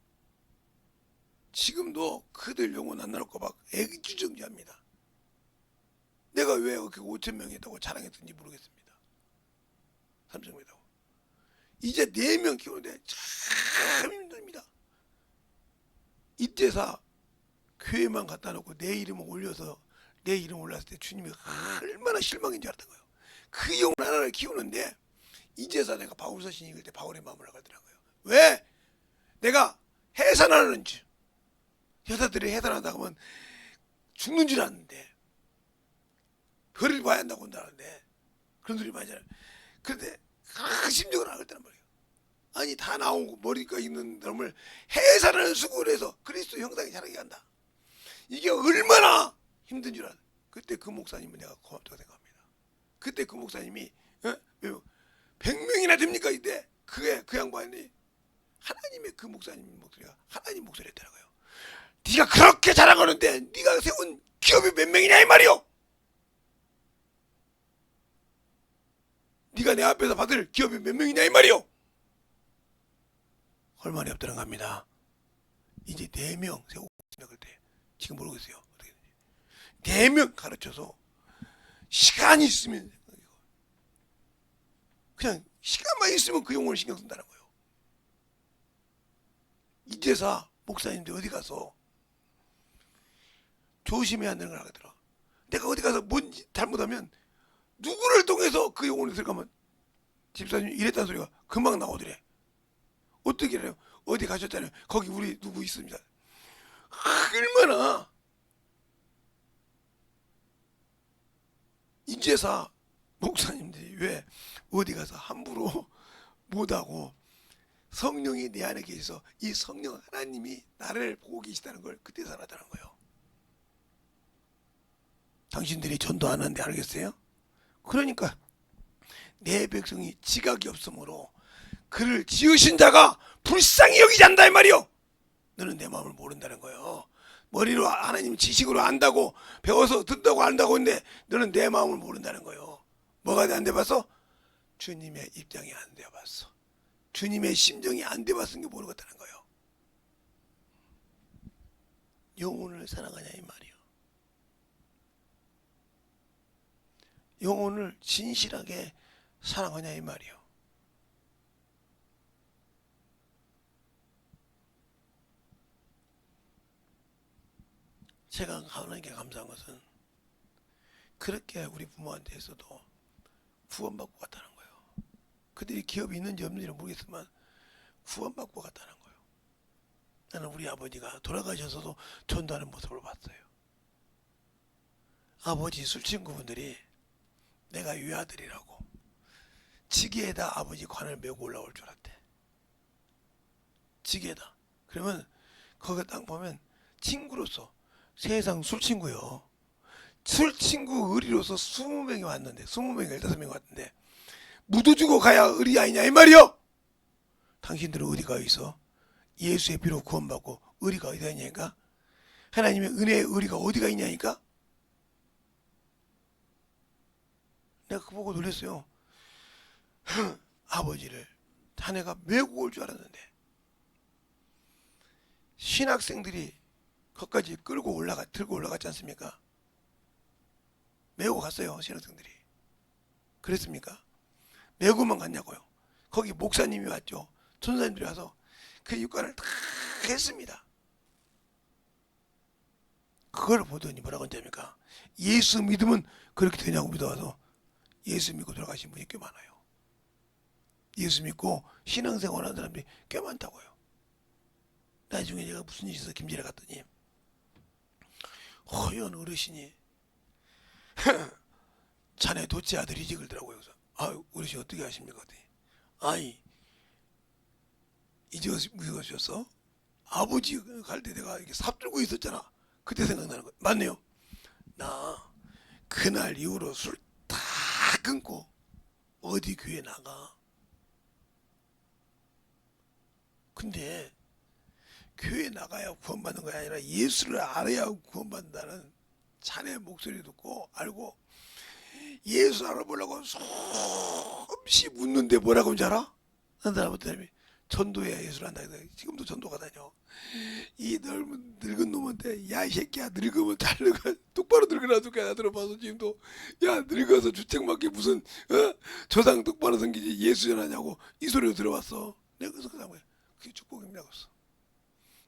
지금도 그들 영혼 안 나올 거 막 애기주정지합니다. 내가 왜 그 5,000명이 있다고 자랑했던지 모르겠습니다. 삼성이라고. 이제 4명 키우는데 참 힘듭니다. 이때사 교회만 갖다 놓고 내 이름을 올려서 내 이름 올랐을 때 주님이 얼마나 실망인 줄 알았던 거예요. 그 영혼 하나를 키우는데 이제서 내가 바울서신 읽을 때 바울의 마음을 알더라고요. 왜? 내가 해산하는 줄, 여자들이 해산한다고 하면 죽는 줄 아는데 별을 봐야 한다고 한다는데 그런 소리 많이 하잖아요. 그런데 그 심정을 알았단 말이에요. 아니 다 나오고 머리가 있는 사람을 해산하는 수고를 해서 그리스도 형상에 자라게 한다. 이게 얼마나 힘든 줄 알아. 그때 그 목사님은 내가 고맙다고 생각합니다. 그때 그 목사님이 100명이나 됩니까 이때 그 양반이 하나님의 그 목사님 목소리가 하나님 목소리였더라고요. 네가 그렇게 자랑하는데 네가 세운 기업이 몇 명이냐 이 말이요. 네가 내 앞에서 받을 기업이 몇 명이냐 이 말이요. 얼마나 없다는 겁니다. 이제 4명 세우고 있습니다. 그때 지금 모르겠어요. 4명 가르쳐서 시간이 있으면 그냥 시간만 있으면 그 용어를 신경 쓴다는 거예요. 이제사 목사님들 어디 가서 조심해야 하는 걸 하더라. 내가 어디 가서 뭔 잘못하면 누구를 통해서 그 용어를 들어가면 집사님이 이랬다는 소리가 금방 나오더래. 어떻게 해요? 어디 가셨잖아요. 거기 우리 누구 있습니다. 얼마나 이제사 목사님들이 왜 어디 가서 함부로 못하고 성령이 내 안에 계셔서 이 성령 하나님이 나를 보고 계시다는 걸 그때 살았다는 거예요. 당신들이 전도 안 하는데 알겠어요? 그러니까 내 백성이 지각이 없으므로 그를 지으신 자가 불쌍히 여기지 않는다 이 말이요. 너는 내 마음을 모른다는 거예요. 머리로 하나님 지식으로 안다고 배워서 듣다고 안다고 했는데 너는 내 마음을 모른다는 거예요. 뭐가 안 돼봤어? 주님의 입장이 안 돼봤어. 주님의 심정이 안 돼봤은 게 모르겠다는 거예요. 영혼을 사랑하냐 이 말이요. 영혼을 진실하게 사랑하냐 이 말이요. 제가 하나님께 감사한 것은 그렇게 우리 부모한테서도 구원받고 갔다는 거예요. 그들이 기업이 있는지 없는지는 모르겠지만 구원받고 갔다는 거예요. 나는 우리 아버지가 돌아가셔서도 전도하는 모습을 봤어요. 아버지 술친구분들이 내가 외아들이라고 지게에다 아버지 관을 메고 올라올 줄 알았대. 지게에다. 그러면 거기 딱 보면 친구로서 세상 술친구요. 술친구 의리로서 20명이 왔는데 20명이 15명이 왔는데 묻어주고 가야 의리 아니냐 이 말이요. 당신들은 어디가 있어? 예수의 피로 구원받고 의리가 어디가 있냐니까? 하나님의 은혜의 의리가 어디가 있냐니까? 내가 그거 보고 놀랐어요. 아버지를 자네가 메고 올 줄 알았는데 신학생들이 거기까지 들고 올라갔지 않습니까? 메고 갔어요. 신학생들이. 그랬습니까? 메고만 갔냐고요. 거기 목사님이 왔죠. 전사님들이 와서 그 육관을 다 했습니다. 그걸 보더니 뭐라고 한답니까? 예수 믿으면 그렇게 되냐고 믿어와서 예수 믿고 돌아가신 분이 꽤 많아요. 예수 믿고 신앙생활 하는 사람들이 꽤 많다고요. 나중에 제가 무슨 일이 있어서 김제를 갔더니 허연 어르신이 자네 도치 아들이지 그러더라고요. 그래서 어르신 어떻게 아십니까? 아이 이제 무슨 것이었어? 아버지 갈 때 내가 이렇게 삽 들고 있었잖아. 그때 생각나는 거예요. 맞네요. 나 그날 이후로 술 다 끊고 어디 교회 나가. 근데 교회 나가야 구원받는 것이 아니라 예수를 알아야 구원받는다는 자네 목소리 듣고 알고 예수 알아보려고 수없이 묻는데 뭐라고 하는지 알아? 한 사람이 전도해야 예수를 안다. 지금도 전도가 다녀. 이 넓은 늙은 놈한테 야 이 새끼야 늙으면 잘 늙어 똑바로 늙으라 두게 나 들어봐서 지금도 야 늙어서 주책맞게 무슨 조상 똑바로 생기지 예수 전하냐고 이 소리를 들어봤어. 내가 그래서 그 사람에 그게 축복입니다 그랬어.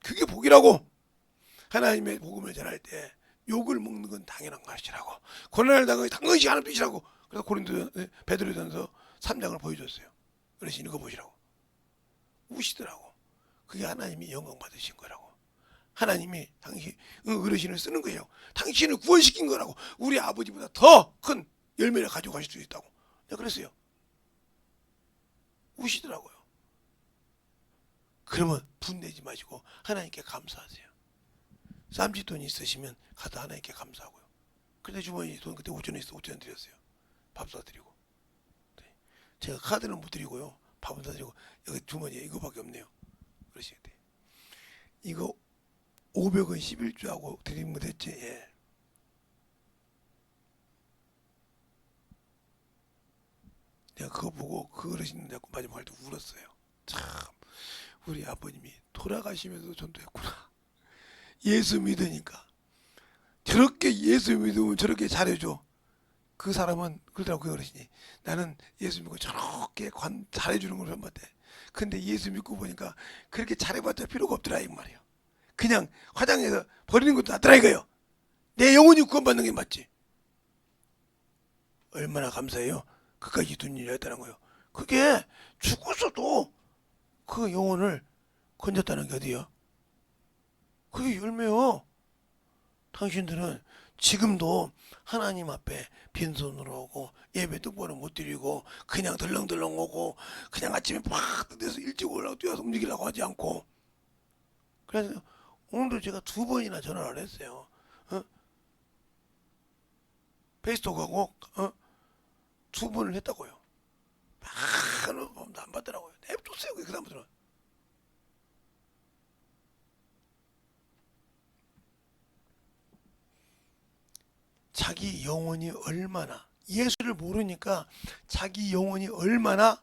그게 복이라고. 하나님의 복음을 전할 때 욕을 먹는 건 당연한 것이라고 고난을 당하기 당연시 하는 뜻이라고. 그래서 고린도 베드로전서 3장을 보여줬어요. 어르신 읽어보시라고. 우시더라고. 그게 하나님이 영광 받으신 거라고. 하나님이 당신 어르신을 쓰는 거예요. 당신을 구원시킨 거라고. 우리 아버지보다 더 큰 열매를 가져가실 수 있다고. 내가 그랬어요. 우시더라고요. 그러면 분내지 마시고 하나님께 감사하세요. 쌈짓돈이 있으시면 가서 하나님께 감사하고요. 그때 주머니 돈 그때 5천 원 있어 5천 원 드렸어요. 밥 사드리고. 제가 카드는 못 드리고요. 밥은 사드리고 여기 주머니에 이거밖에 없네요. 그러시는데 이거 500원 11주하고 드리면 됐지. 예. 내가 그거 보고 그 어르신 자꾸 마지막 할 때 울었어요. 참 우리 아버님이 돌아가시면서 전도했구나. 예수 믿으니까 저렇게 예수 믿으면 저렇게 잘해줘. 그 사람은 그러더라고. 그 어르신이 나는 예수 믿고 저렇게 잘해주는 걸 처음 봤대. 근데 예수 믿고 보니까 그렇게 잘해봤자 필요가 없더라 이 말이야. 그냥 화장해서 버리는 것도 낫더라 이거예요. 내 영혼이 구원받는 게 맞지. 얼마나 감사해요. 그까지 둔 일이 했다는 거예요. 그게 죽었어도 그 영혼을 건졌다는 게 어디야? 그게 열매요. 당신들은 지금도 하나님 앞에 빈손으로 오고 예배 똑바로 못 드리고 그냥 덜렁덜렁 오고 그냥 아침에 팍 뜨대서 일찍 올라가 뛰어서 움직이려고 하지 않고. 그래서 오늘도 제가 2번이나 전화를 했어요. 페이스톡하고 2번을 했다고요. 막 안 받더라고요. 냅뒀어요. 그 다음부터는. 자기 영혼이 얼마나 예수를 모르니까 자기 영혼이 얼마나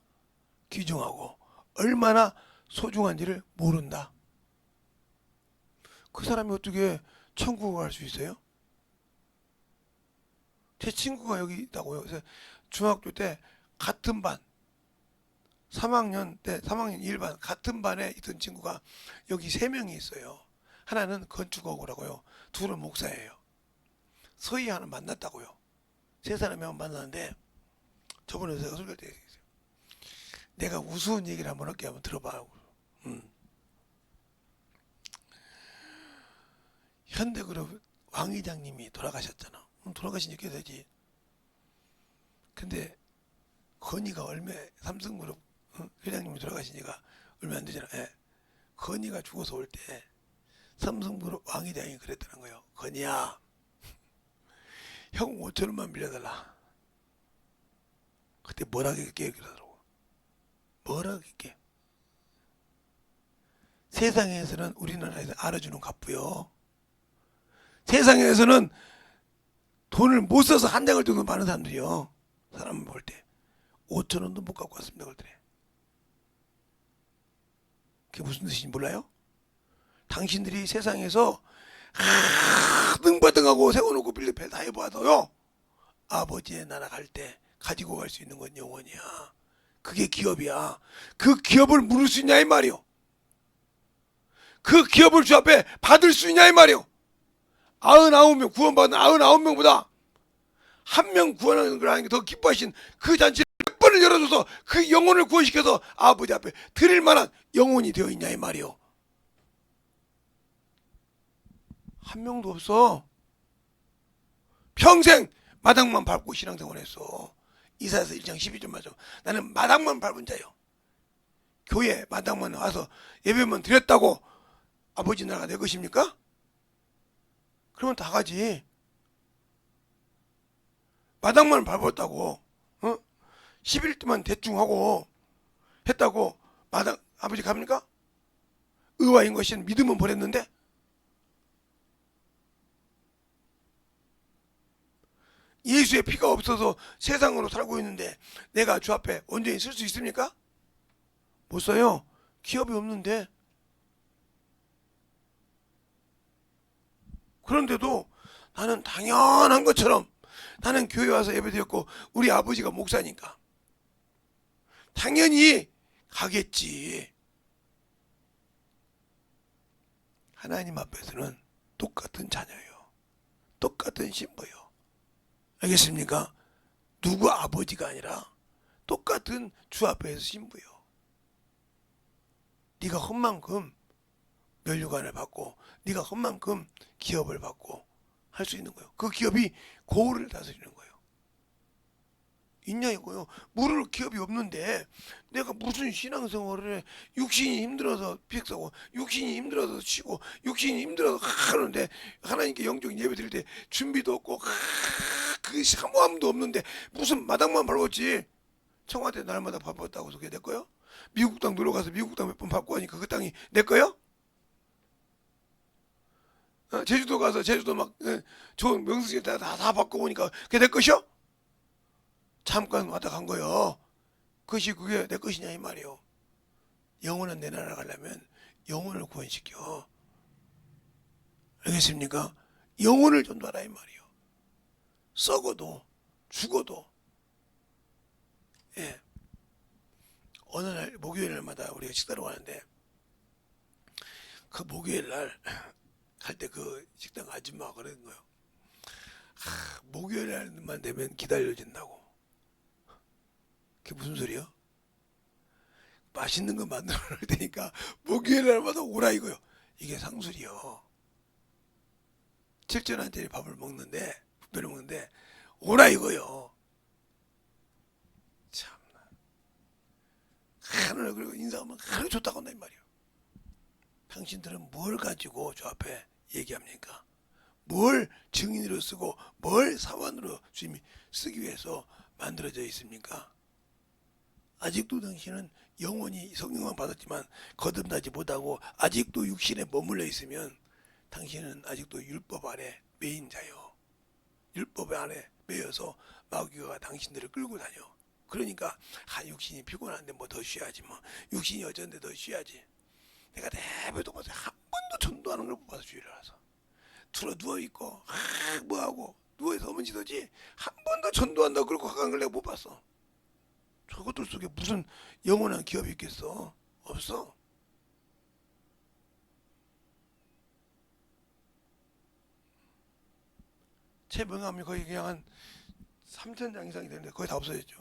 귀중하고 얼마나 소중한지를 모른다. 그 사람이 어떻게 천국을 갈 수 있어요? 제 친구가 여기 있다고요. 그래서 중학교 때 같은 반 3학년 때 3학년 1반 같은 반에 있던 친구가 여기 3명이 있어요. 하나는 건축학고라고요. 둘은 목사예요. 서희 하나 만났다고요. 3사람이 한번 만났는데 저번에 제가 소개할 때 내가 우스운 얘기를 한번 할게. 한번 들어봐. 현대그룹 왕 회장님이 돌아가셨잖아. 돌아가신 지 꽤 되지. 근데 건이가 얼마 삼성그룹 회장님이 돌아가신 지가 얼마 안 되잖아. 예. 건이가 죽어서 올 때 삼성그룹 왕 회장이 그랬다는 거예요. 건이야 형 5천원만 빌려달라. 그때 뭐라 그랬게 그러더라고. 뭐라 그랬게. 세상에서는 우리나라에서 알아주는 갑부요. 세상에서는 돈을 못 써서 한 장을 들고 많은 사람들이요. 사람을 볼 때 5천원도 못 갖고 왔습니다. 그러더래. 그게 무슨 뜻인지 몰라요? 당신들이 세상에서 등바등하고 세워놓고 빌려 다 해봐도요. 아버지의 나라 갈 때 가지고 갈 수 있는 건 영원이야. 그게 기업이야. 그 기업을 물을 수 있냐 이 말이요. 그 기업을 주 앞에 받을 수 있냐 이 말이요. 99명 구원받은 99명보다 한 명 구원하는 걸 하는 게 더 기뻐하신 그 잔치를 몇 번을 열어줘서 그 영혼을 구원시켜서 아버지 앞에 드릴 만한 영혼이 되어 있냐 이 말이요. 한 명도 없어. 평생 마당만 밟고 신앙생활 했어. 이사야서 1장 12절 맞아. 나는 마당만 밟은 자요. 교회 마당만 와서 예배만 드렸다고 아버지 나라가 내 것입니까? 그러면 다 가지. 마당만 밟았다고, 11일 동안 대충 하고 했다고 마당 아버지 갑니까? 의와인 것인 믿음은 버렸는데. 예수의 피가 없어서 세상으로 살고 있는데 내가 주 앞에 온전히 설 수 있습니까? 못 써요. 기업이 없는데. 그런데도 나는 당연한 것처럼 나는 교회 와서 예배드렸고 우리 아버지가 목사니까 당연히 가겠지. 하나님 앞에서는 똑같은 자녀요. 똑같은 신부요. 알겠습니까? 누구 아버지가 아니라 똑같은 주 앞에서 신부요. 네가 헌 만큼 면류관을 받고 네가 헌 만큼 기업을 받고 할 수 있는 거예요. 그 기업이 고을을 다스리는 거예요. 있냐 이거요. 모를 기업이 없는데 내가 무슨 신앙생활을 해. 육신이 힘들어서 비행사고 육신이 힘들어서 쉬고 육신이 힘들어서 하는데 하나님께 영적인 예배 드릴 때 준비도 없고 그 사모함도 없는데 무슨 마당만 밟았지. 청와대 날마다 밟았다고 그게 내 거요? 미국 땅 놀러 가서 미국 땅 몇 번 밟고 하니까 그 땅이 내 거요? 제주도 가서 제주도 막 좋은 명승지 다 밟고 오니까 그게 내 것이요? 잠깐 왔다 간 거요. 그것이 그게 내 것이냐 이 말이요. 영혼은 내 나라 가려면 영혼을 구원시켜. 알겠습니까? 영혼을 전도하라 이 말이요. 썩어도 죽어도. 예. 어느 날 목요일 날마다 우리가 식사로 가는데 그 목요일 날 갈 때 그 식당 아줌마가 그러는 거예요. 목요일 날만 되면 기다려진다고. 그게 무슨 소리요? 맛있는 거 만들어 놓을 테니까 목요일 날마다 오라 이거요. 이게 상술이요. 칠전한테 밥을 먹는데 부페를 먹는데 오라 이거요. 참나. 하늘 그리고 인사하면 하루 좋다고 한다 이 말이요. 당신들은 뭘 가지고 저 앞에 얘기합니까? 뭘 증인으로 쓰고 뭘 사원으로 주님이 쓰기 위해서 만들어져 있습니까? 아직도 당신은 영원히 성령만 받았지만 거듭나지 못하고 아직도 육신에 머물러 있으면 당신은 아직도 율법 아래 매인 자요. 율법 안에 매여서 마귀가 당신들을 끌고 다녀. 그러니까 육신이 피곤한데 뭐 더 쉬어야지 뭐 육신이 어쩐데 더 쉬어야지. 내가 내버도 못해 한 번도 전도하는 걸 못 봐서 주일을 와서 들어 누워있고 뭐하고 누워서 어머니더지 한 번도 전도한다고 그러고 가는 걸 내가 못 봤어. 저것들 속에 무슨 영원한 기업이 있겠어? 없어. 제 명함이 거의 그냥 한 3,000장 이상이 되는데 거의 다 없어졌죠.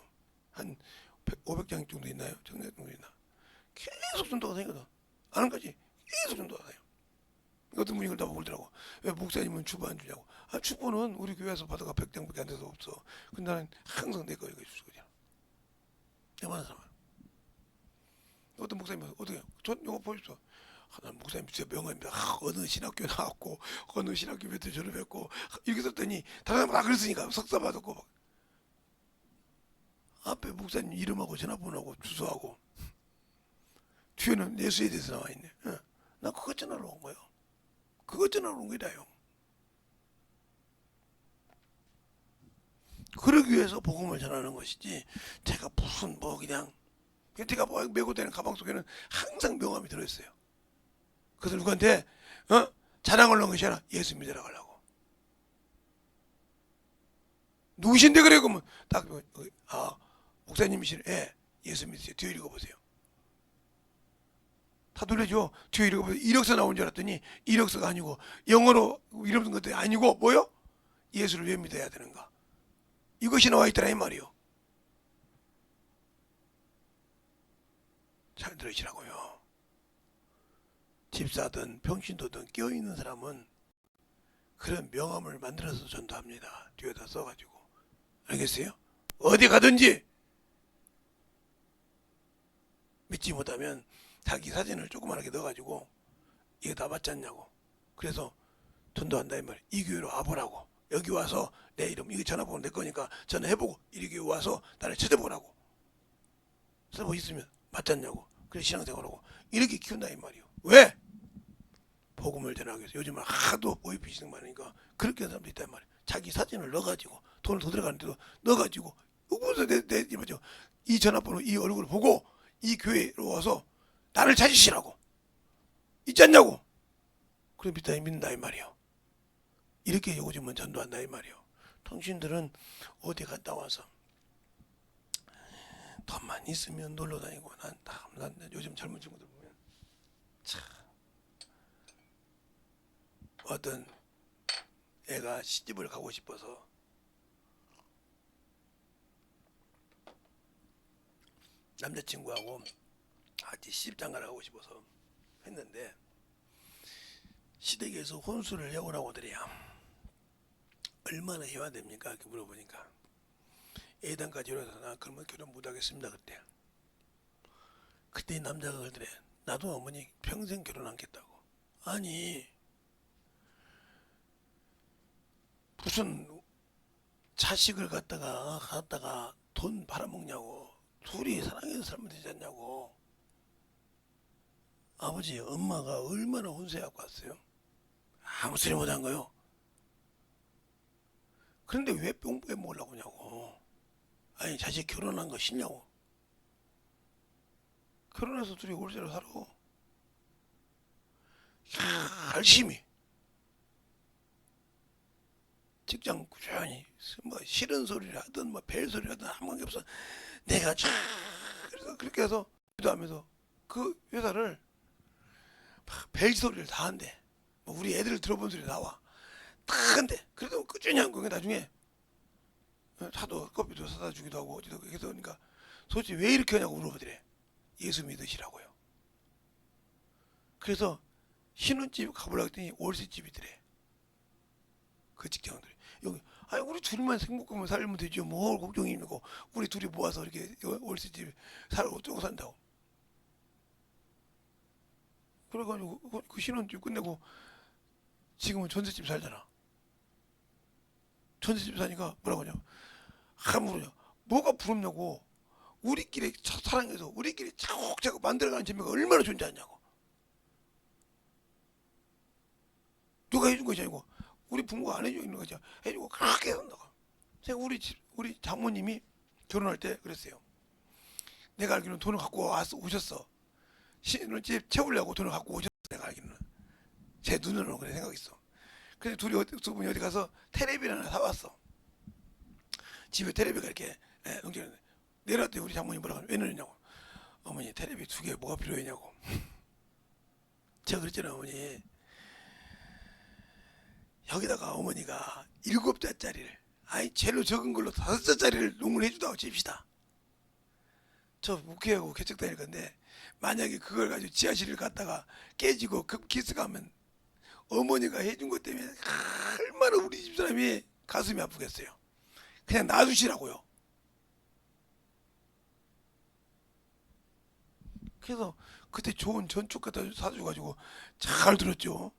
한 500장 정도 있나요? 정도 있나? 계속 전도가 다니거든. 아는 거지? 계속 전도가 다녀. 어떤 분이 그걸 다 보더라고. 왜 목사님은 주보 안 주냐고. 주보는 우리 교회에서 받아가 100장밖에 안 돼서 없어. 근데 나는 항상 내 거 이거 주거든. 내만한 사람. 어떤 목사님이 어떻게? 전 이거 보십시오. 난 목사님 진짜 명함입니다. 어느 신학교 나왔고 어느 신학교 몇 대 졸업했고 이렇게 썼더니 다른 사람 다 그랬으니까 석사 받았고 막. 앞에 목사님 이름하고 전화번호하고 주소하고 뒤에는 예수에 대해서 나와 있네. 나 그것 전화로 온 거예요. 그것 전화로 온 거다요. 그러기 위해서 복음을 전하는 것이지 제가 무슨 뭐 그냥 제가 메고 다니는 가방 속에는 항상 명함이 들어있어요. 그래서 누구한테 자랑을 넣은 것이 아니라 예수 믿으라고 하려고. 누구신데 그래? 그러면 딱 목사님이시네. 예, 예수 믿으세요. 뒤에 읽어보세요. 다 놀라죠. 뒤에 읽어보세요. 이력서 나온 줄 알았더니 이력서가 아니고 영어로 이름 쓴 것도 아니고 뭐요? 예수를 왜 믿어야 되는가? 이것이 나와 있더라 이 말이요. 잘 들으시라고요. 집사든 평신도든 끼어있는 사람은 그런 명함을 만들어서 전도합니다. 뒤에다 써가지고. 알겠어요? 어디 가든지 믿지 못하면 자기 사진을 조그맣게 넣어가지고 이거 다 맞지 않냐고. 그래서 전도한다 이 말이야. 이 교회로 와보라고. 여기 와서 내 이름 이거 전화번호 내 거니까 전화해보고 이 교회 와서 나를 찾아보라고. 찾아보 있으면 맞지 않냐고. 그래 신앙생활하고 이렇게 키운다 이 말이요. 왜? 복음을 전하기 위해서. 요즘은 하도 보이피싱 많으니까 그렇게 하는 사람도 있단 말이야. 자기 사진을 넣어가지고 돈을 더 들어가는데도 넣어가지고 여기서 이 전화번호 이 얼굴을 보고 이 교회로 와서 나를 찾으시라고. 있지 않냐고. 그래 믿는다 이 말이요. 이렇게 요즘은 전도한다 이 말이요. 당신들은 어디 갔다 와서 돈만 있으면 놀러 다니고 난 요즘 젊은 친구들 보면 참 어떤 애가 시집을 가고 싶어서 남자친구하고 같이 시집장가를 가고 싶어서 했는데 시댁에서 혼수를 해오라고 하더래요. 얼마나 해야 됩니까? 이렇게 물어보니까 예단까지 이래서 나 그러면 결혼 못하겠습니다 그때. 그때 이 남자가 그러더래. 나도 어머니 평생 결혼 않겠다고. 아니 무슨 자식을 갖다가 돈 팔아먹냐고. 둘이 사랑해서 살면 되지 않냐고. 아버지 엄마가 얼마나 혼수해갖고 왔어요. 아무 소리 못한 거요. 그런데 왜 뽕뽕해 먹으려고 하냐고. 아니 자식 결혼한 거 싫냐고. 결혼해서 둘이 월세로 살아. 열심히 직장 꾸준히 뭐 싫은 소리를 하든 뭐 벨소리를 하든 아무 관계 없어. 내가 그래서 그렇게 해서 기도하면서 그 회사를 벨 소리를 다 한대. 뭐 우리 애들 들어본 소리 나와. 다 한대. 그래도 꾸준히 한 거야. 나중에 차도 커피도 사다 주기도 하고 어디도 그래서 그러니까 솔직히 왜 이렇게 하냐고 물어보더래. 예수 믿으시라고요. 그래서 신혼집 가보려고 했더니 월세집이더래. 그 직장들이 여기 아니 우리 둘만 행복하면 살면 되죠. 뭘 걱정이고 우리 둘이 모아서 이렇게 월세집 살고 어쩌고 산다고. 그래가지고 그 신혼집 끝내고 지금은 전셋집 살잖아. 전셋집 사니까 뭐라고 하냐. 모르냐. 뭐가 부럽냐고. 우리끼리 사랑해서 우리끼리 차곡차곡 만들어가는 재미가 얼마나 존재하냐고. 누가 해준 것이 아니고 우리 부모가 안 해주는 거지. 해주고 그렇게 한다고. 제가 우리 장모님이 결혼할 때 그랬어요. 내가 알기로는 돈을 갖고 오셨어. 신혼집 채우려고 돈을 갖고 오셨어. 내가 알기로는 제 눈으로 그래 생각했어. 그래서 두 분이 어디 가서 테레비를 하나 사왔어. 집에 테레비가 이렇게 농촌에 내려왔더니 우리 장모님 뭐라고 왜 내렸냐고. 어머니 테레비 두 개 뭐가 필요했냐고. 제가 그랬잖아요. 어머니 여기다가 어머니가 7자짜리를 아니 제일로 적은 걸로 5자짜리를 농을 해주다고 칩시다. 저 목회하고 개척 다닐 건데 만약에 그걸 가지고 지하실을 갔다가 깨지고 급기스 가면 어머니가 해준 것 때문에 얼마나 우리 집사람이 가슴이 아프겠어요. 그냥 놔두시라고요. 그래서 그때 좋은 전축 갖다 사줘가지고 잘 들었죠.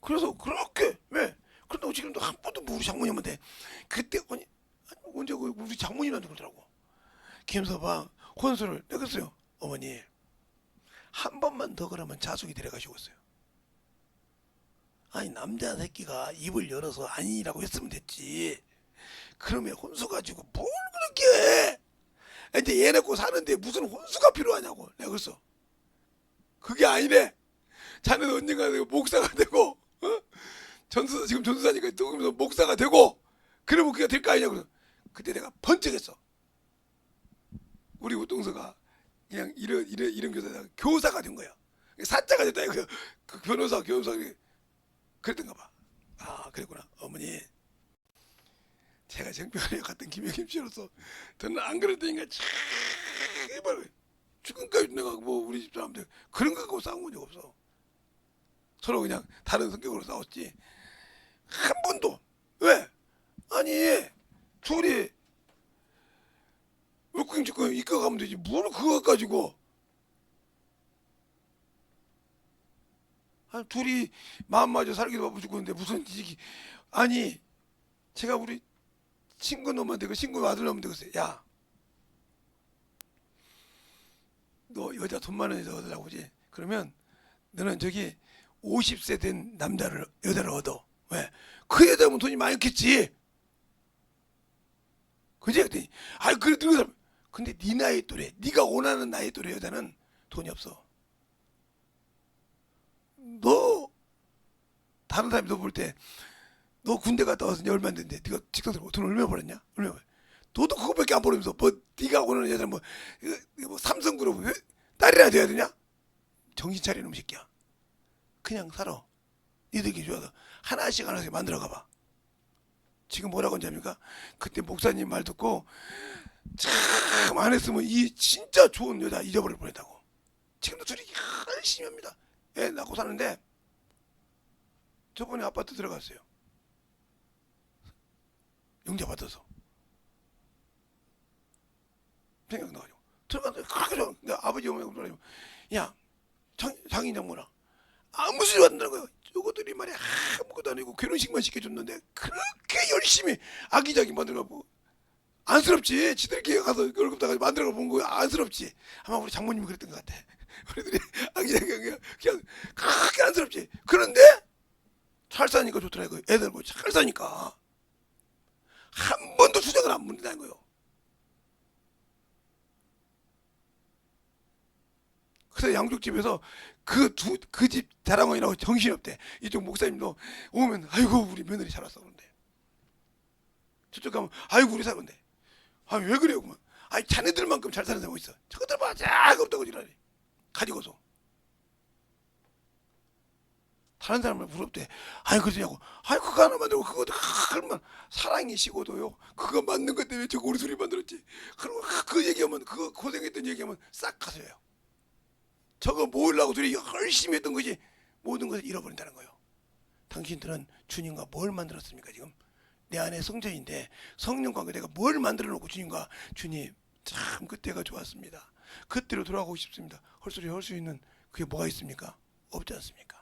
그래서 그렇게 왜? 그런다고 지금도 한 번도 뭐 우리 장모님한테 그때 언제 우리 장모님한테 그러더라고. 김서방 혼수를 내가 그랬어요. 어머니 한 번만 더 그러면 자숙이 데려가시고 있어요. 아니 남자 새끼가 입을 열어서 아니라고 했으면 됐지. 그러면 혼수 가지고 뭘 그렇게 해? 이제 얘 낳고 사는데 무슨 혼수가 필요하냐고. 내가 그랬어. 그게 아니래. 자네는 언젠가 목사가 되고 지금 전수사니까 조금서 목사가 되고 그러면 그게 될 거 아니냐고. 그때 내가 번쩍했어. 우리 우동서가 그냥 이런 교사가 된 거야. 사자가 됐다. 그 변호사 교사 그랬던가 봐. 아 그랬구나. 어머니 제가 정병원에 갔던 김영김 씨로서 저는 안 그랬다니까 제발 지금까지 내가 뭐 우리 집 사람들 그런 거 갖고 싸운 적 없어. 서로 그냥 다른 성격으로 싸웠지 한 번도. 왜? 아니 둘이 물고기 짓고 이끌어 가면 되지 뭘 그거 가지고. 둘이 마음 맞아 살기도 바빠 죽겠는데 무슨 아니 제가 우리 친구 놈한테 그 친구 아들 놈한테 그랬어요. 야, 너 여자 돈 많은 여자 얻으려고 그지? 그러면 너는 저기 50세 된 여자를 얻어. 왜? 그 여자면 돈이 많겠지. 그지? 그랬더니 그래 늙은 사람. 근데 네 나이 또래, 네가 원하는 나이 또래 여자는 돈이 없어. 너 다른 사람이 너 볼 때 너 군대 갔다 와서 이제 얼마 안 됐는데 네가 직장생활 돈 얼마 벌었냐? 얼마 벌? 너도 그거밖에 안 벌면서 뭐 네가 원하는 여자는 뭐 삼성그룹 딸이라 돼야 되냐? 정신 차려 놈 새끼야. 그냥 살아. 니들끼리 좋아서 하나씩 만들어 가봐. 지금 뭐라고 하냐니까 그때 목사님 말 듣고 참 안 했으면 이 진짜 좋은 여자 잊어버릴 뻔했다고. 지금도 둘이 열심히 합니다. 애 낳고 사는데 저번에 아파트 들어갔어요. 영자 받아서 생각나가지고 들어가서 그렇게 좋아. 아버지 어머니가 그러더라고. 야, 장인 장모나 아무 소리 안 나는 거야. 저것들이 말이야 아무것도 아니고 결혼식만 시켜줬는데 그렇게 열심히 아기자기 만들어가고 안쓰럽지. 지들끼리 가서 월급 다 만들어가 본 거야. 안쓰럽지. 아마 우리 장모님이 그랬던 것 같아. 우리들이 아기자기 그냥 그렇게 안쓰럽지. 그런데 잘 사니까 좋더라고요. 애들 뭐 잘 사니까 한 번도 수정을 안 묻는다는 거예요. 그래서 양쪽 집에서 그 집 자랑원이라고 정신이 없대. 이쪽 목사님도 오면 아이고 우리 며느리 잘 왔어 그런데 저쪽 가면 아이고 우리 사건데 왜 그래요 그만. 자네들만큼 잘 사는 사람 있어. 저것들 봐 잘 없다고 지랄해. 가지고서 다른 사람을 부럽대. 그러냐고. 그거 하나 만들고 그것도 얼마나 사랑이 식어도요. 그거 만든 것 때문에 저거 우리 둘이 만들었지. 그리고 그 얘기하면 그거 고생했던 얘기하면 싹 가서요. 저거 모으려고 둘이 열심히 했던 것이 모든 것을 잃어버린다는 거예요. 당신들은 주님과 뭘 만들었습니까 지금? 내 안에 성전인데 성령과 내가 뭘 만들어 놓고 주님과 주님 참 그때가 좋았습니다. 그때로 돌아가고 싶습니다. 헐소리 할 수 있는 그게 뭐가 있습니까? 없지 않습니까?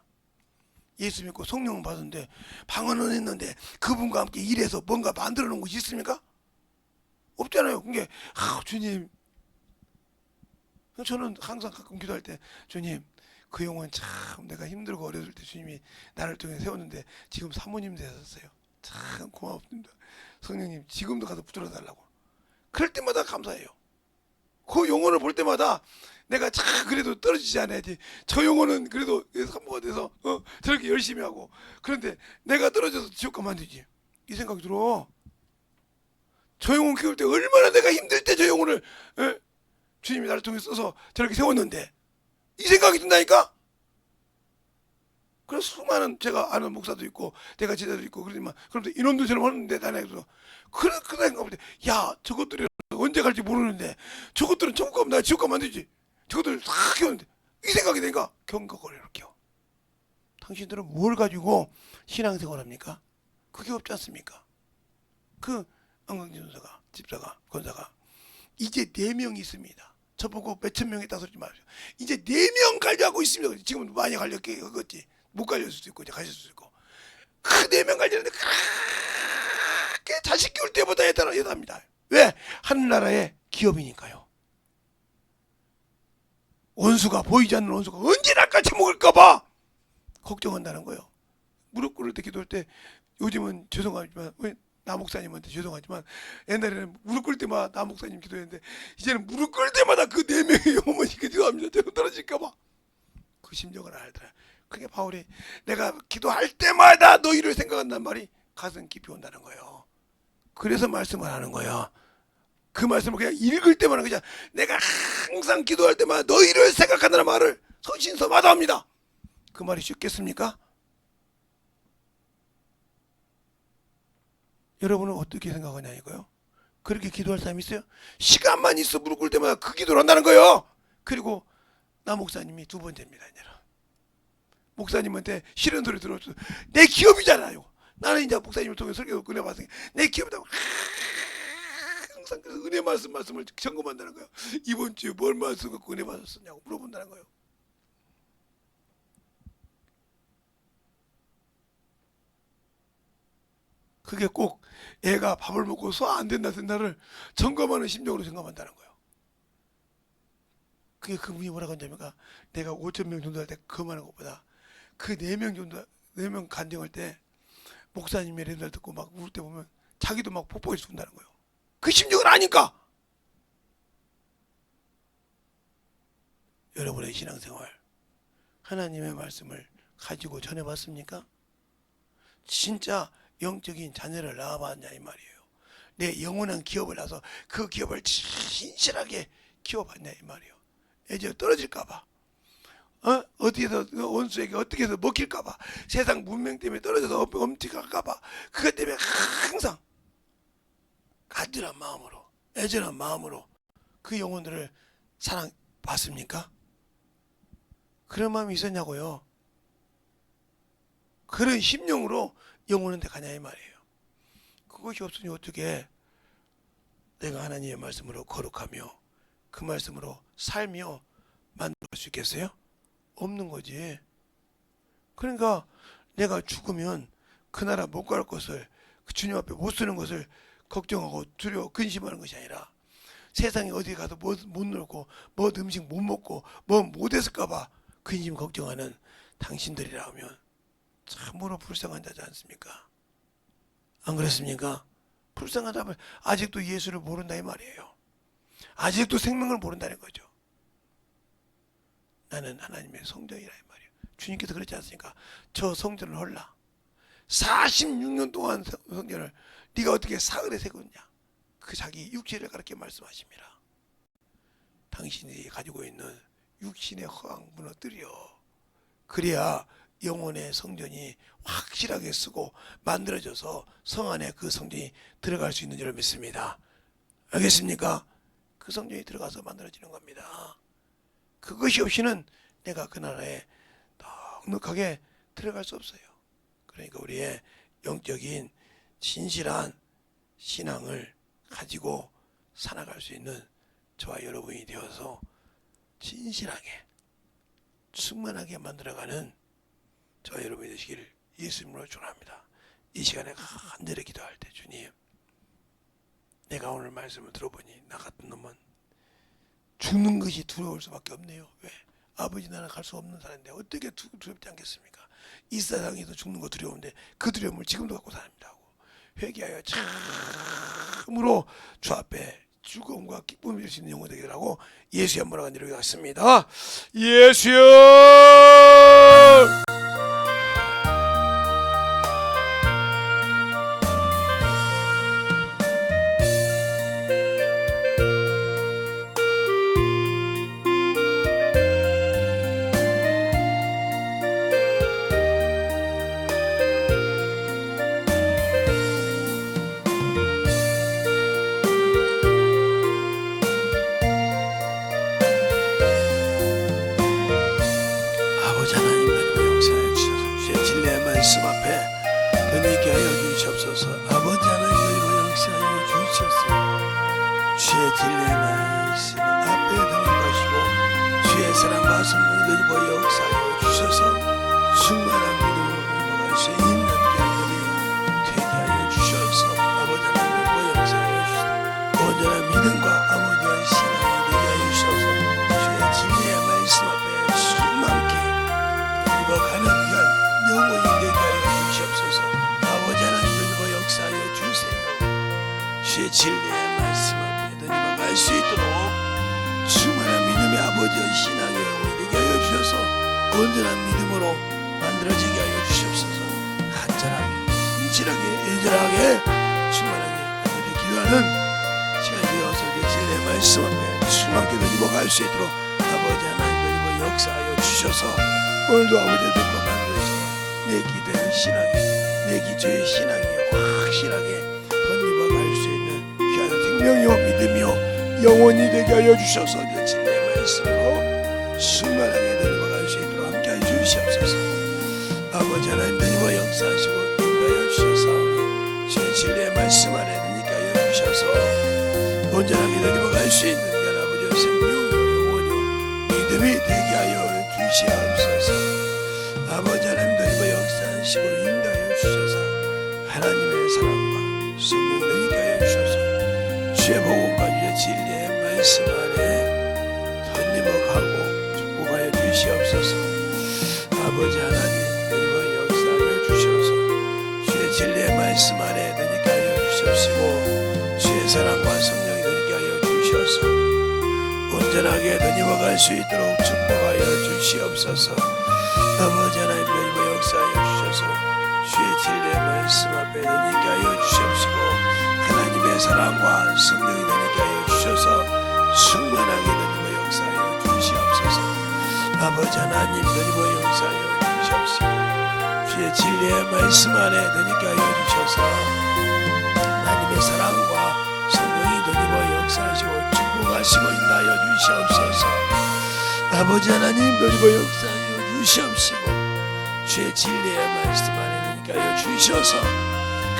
예수 믿고 성령을 받았는데 방언은 했는데 그분과 함께 일해서 뭔가 만들어 놓은 것이 있습니까? 없잖아요. 그게 주님 저는 항상 가끔 기도할 때 주님 그 영혼 참 내가 힘들고 어려울 때 주님이 나를 통해 세웠는데 지금 사모님 되셨어요. 참 고맙습니다. 성령님 지금도 가서 붙들어 달라고. 그럴 때마다 감사해요. 그 영혼을 볼 때마다 내가 참 그래도 떨어지지 않아야지. 저 영혼은 그래도 산모가 돼서 저렇게 열심히 하고 그런데 내가 떨어져서 지옥 가면 안 되지. 이 생각이 들어. 저 영혼 키울 때 얼마나 내가 힘들 때 저 영혼을 주님이 나를 통해 써서 저렇게 세웠는데 이 생각이 든다니까. 그래서 수많은 제가 아는 목사도 있고 내가 제자도 있고 그러지만 그런데 이놈들처럼 하는데 나에서 그런 생각 볼 때 야 저것들이 언제 갈지 모르는데 저것들은 천국 가면 나 지옥 가면 안 되지. 저것들 다 키웠는데 이 생각이 되니까 경각을 켜. 당신들은 뭘 가지고 신앙생활 합니까? 그게 없지 않습니까? 그 안광진 집사가 권사가 이제 4명이 있습니다. 저보고 몇천 명 있다 소리 마십시오. 이제 4명 관리하고 있습니다. 지금은 많이 관리했겠지. 못 관리할 수도 있고 이제 가실 수도 있고 그 4명 관리하는데 그렇게 자식 키울 때보다 예다합니다. 왜? 하늘나라의 기업이니까요. 원수가 보이지 않는 원수가 언제 나까지 먹을까봐 걱정한다는 거예요. 무릎 꿇을 때 기도할 때 요즘은 죄송하지만 나 목사님한테 죄송하지만 옛날에는 무릎 꿇을 때마다 나 목사님 기도했는데 이제는 무릎 꿇을 때마다 그 4명의 영혼이 기도합니다. 제가 떨어질까봐 그 심정을 알더라. 그게 바울이 내가 기도할 때마다 너희를 생각한다는 말이 가슴 깊이 온다는 거예요. 그래서 말씀을 하는 거예요. 그 말씀을 그냥 읽을 때마다 그냥 내가 항상 기도할 때마다 너희를 생각한다는 말을 서신서마다 합니다. 그 말이 쉽겠습니까? 여러분은 어떻게 생각하냐 이거요? 그렇게 기도할 사람이 있어요? 시간만 있어 무릎 꿇을 때마다 그 기도를 한다는 거예요. 그리고 나 목사님이 2번째입니다. 목사님한테 싫은 소리 들었어. 내 기업이잖아요. 나는 이제 목사님을 통해 설교 은혜 받으니까 내 기업이라고 항상 은혜 말씀을 점검한다는 거예요. 이번 주에 뭘 말씀 갖고 은혜 받았었냐고 물어본다는 거예요. 그게 꼭 애가 밥을 먹고 소화 안 된다를 점검하는 심정으로 점검한다는 거예요. 그게 그분이 뭐라고 하냐면 내가 5,000명 정도 할 때 그만한 것보다 그 4명 정도 4명 간증할 때 목사님의 렌달 듣고 막 울 때 보면 자기도 막 폭포에 죽는다는 거예요. 그 심정을 아니까. 여러분의 신앙생활 하나님의 말씀을 가지고 전해봤습니까? 진짜 영적인 자녀를 낳아봤냐 이 말이에요. 내 영원한 기업을 낳아서 그 기업을 진실하게 키워봤냐 이 말이에요. 애저 떨어질까봐 어디에서 원수에게 어떻게 해서 먹힐까봐 세상 문명 때문에 떨어져서 엄직할까봐 그것 때문에 항상 간절한 마음으로 애절한 마음으로 그 영혼들을 사랑받습니까? 그런 마음이 있었냐고요. 그런 심령으로 영혼한테 가냐 이 말이에요. 그것이 없으니 어떻게 내가 하나님의 말씀으로 거룩하며 그 말씀으로 살며 만들 수 있겠어요? 없는 거지. 그러니까 내가 죽으면 그 나라 못 갈 것을 그 주님 앞에 못 쓰는 것을 걱정하고 두려워 근심하는 것이 아니라 세상에 어디 가서 못 놀고 뭐 음식 못 먹고 뭐 못했을까봐 근심 걱정하는 당신들이라 하면 참으로 불쌍한 자지 않습니까? 안 그렇습니까? 불쌍하다면 아직도 예수를 모른다 이 말이에요. 아직도 생명을 모른다는 거죠. 나는 하나님의 성전이라 이 말이에요. 주님께서 그랬지 않습니까? 저 성전을 헐라 46년 동안 성전을 네가 어떻게 사흘에 세웠냐. 그 자기 육체를 가르쳐 말씀하십니다. 당신이 가지고 있는 육신의 허황 무너뜨려. 그래야 영혼의 성전이 확실하게 쓰고 만들어져서 성 안에 그 성전이 들어갈 수 있는 줄 믿습니다. 알겠습니까? 그 성전이 들어가서 만들어지는 겁니다. 그것이 없이는 내가 그 나라에 넉넉하게 들어갈 수 없어요. 그러니까 우리의 영적인 진실한 신앙을 가지고 살아갈 수 있는 저와 여러분이 되어서 진실하게 충만하게 만들어가는 저와 여러분이 되시기를 예수님으로 축원합니다. 이 시간에 간절히 기도할 때 주님, 내가 오늘 말씀을 들어보니 나 같은 놈은 죽는 것이 두려울 수밖에 없네요. 왜? 아버지 나라 갈 수 없는 사람인데 어떻게 두렵지 않겠습니까? 이 세상에서 죽는 거 두려운데 그 두려움을 지금도 갖고 삽니다 하고 회개하여 참으로 주 앞에 죽음과 기쁨을 줄 수 있는 영혼 되기라고 예수의 한번 간절히 기도하겠습니다. 예수여! 아버지 하나님 하나님의 역사에 주셔서 주의 진리의 말씀 앞에 은혜케 하여 주시옵소서. 아버지 하나님 하나님의 역사에 주시옵소서. 주의 진리의 말씀 앞에 등록하시고 주의 사랑과 성령이 더 역사하여 주셔서 충만한 믿음으로 넘어갈 수 있는 경험이 되게 하여 주셔서 아버지 하나님의 역사하여 주시옵소서. 온전한 믿음과 아버지의 신앙이 되게 하여 주셔서 주의 진리의 말씀 앞에 충만케 가는 위한 영혼이 되게 하여 주시옵소서. 아버지 하나님을 역사하여 주세요. 주의 진리의 말씀 앞에 갈 수 있도록 충만한 믿음의 아버지의 신앙의 영혼이 되게 하여 주셔서 온전한 믿음으로 만들어지게 하여 주시옵소서. 간절하게 진실하게 애절하게 충만하게 하나님께 기도하는 시간이 되어서 그 진리의 말씀 앞에 충만하게 드리고 갈 수 있도록 아버지 하나님을 역사하여 주셔서 오늘도 아버지의 뜻과 만들어서 내 기대의 신앙이 내 기초의 신앙이 확실하게 던져갈 수 있는 귀한 생명이요 믿음이요 영원히 되게 하여 주셔서 그 진리의 말씀으로 충만하게 던져갈 수 있도록 함께 하여 주시옵소서. 아버지 하나님 던져 역사하시고 인도하여 주셔서 주의 진리의 말씀 안에 던지게 하여 주셔서 온전하게 던져갈 수 있는 귀한 아버지의 생명이요 영원히요 믿음이 되게 하여 주시옵소서. 아버지 하나님 던져 역사하시고 인도하여 주셔서 하나님의 사랑과 성령 되게 하여 주셔서 주의 복음과 주의 진리의 말씀 안에 덧입어가고 축복하여 주시옵소서. 아버지 하나님 덧입어 역사하여 주셔서 주의 진리의 말씀 안에 되게 하여 주시옵시고 주의 사랑과 성령이 되게 하여 주셔서 온전하게 덧입어갈 수 있도록 축복하여 주시옵소서. 아버지 하나님 덧입어 역사하여 주셔서 주의 진리의 말씀 앞에 되게 하여 주시옵시고 하나님의 사랑과 성령이 되게 하여 주셔서 충만하게 덧입어 역사하여 주시옵소서. 아버지 하나님 덧입어 역사하여 주시옵시고 주의 진리의 말씀 안에 되게 하여 주셔서 하나님의 사랑과 성령이 덧입어 역사하시고 축복하시고 인하여 주시옵소서. 아버지 하나님 덧입어 역사하여 주시옵시고 주의 진리의 말씀 안에 되게 하여 주셔서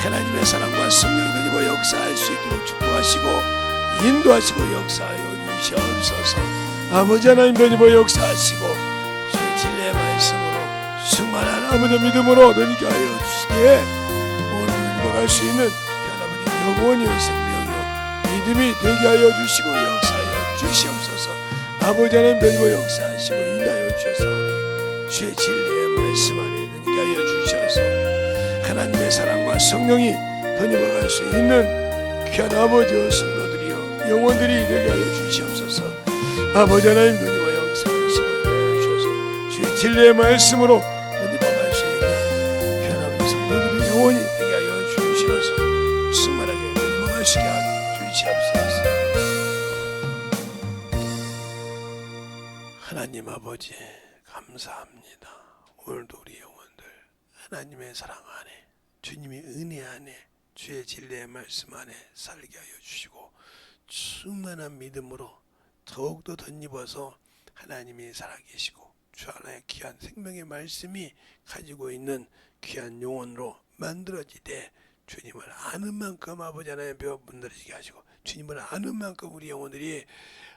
하나님의 사랑과 성령이 덧입어 역사할 수 있도록 축복하시고 인도하시고 역사하여 주시옵소서. 아버지 하나님 덧입어 역사하시고 주의 진리의 말씀으로 충만한 아버지 믿음으로 되게 하여 주시기에 오늘 덧입어갈 수 있는 하나님 영원히 생명이요 믿음이 되게 하여 주시고 역사하여 주시옵소서. 아버지 하나님 덧입어 역사하시고 인하여 주셔서 주의 진리의 말씀 안에 되게 하여 주셔서 하나님의 사랑과 성령이 덧입어갈 수 있는 귀한 아버지와 성도들이여 영혼들이 되게 하여 주시옵소서. 아버지 하나님 덧입어 역사하시고 인하여 주셔서 주의 진리의 말씀으로 덧입어갈 수 있는 귀한 아버지 성도들이 영혼이 되게 하여 주시옵소서. 충만하게 덧입어가시게 하여 주시옵소서. 하나님 아버지 감사합니다. 오늘도 우리 영혼들 하나님의 사랑 안에 주님의 은혜 안에 주의 진리의 말씀 안에 살게 하여 주시고 충만한 믿음으로 더욱더 덧입어서 하나님이 살아계시고 주 하나의 귀한 생명의 말씀이 가지고 있는 귀한 영혼으로 만들어지되 주님을 아는 만큼 아버지 하나님 배워 문드러지게 하시고 주님을 아는 만큼 우리 영혼들이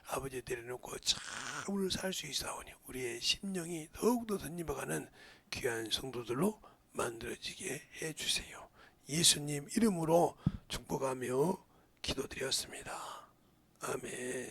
아버지 내려놓고 참으로 살 수 있사오니 우리의 심령이 더욱더 덧입어가는 귀한 성도들로 만들어지게 해주세요. 예수님 이름으로 축복하며 기도드렸습니다. 아멘.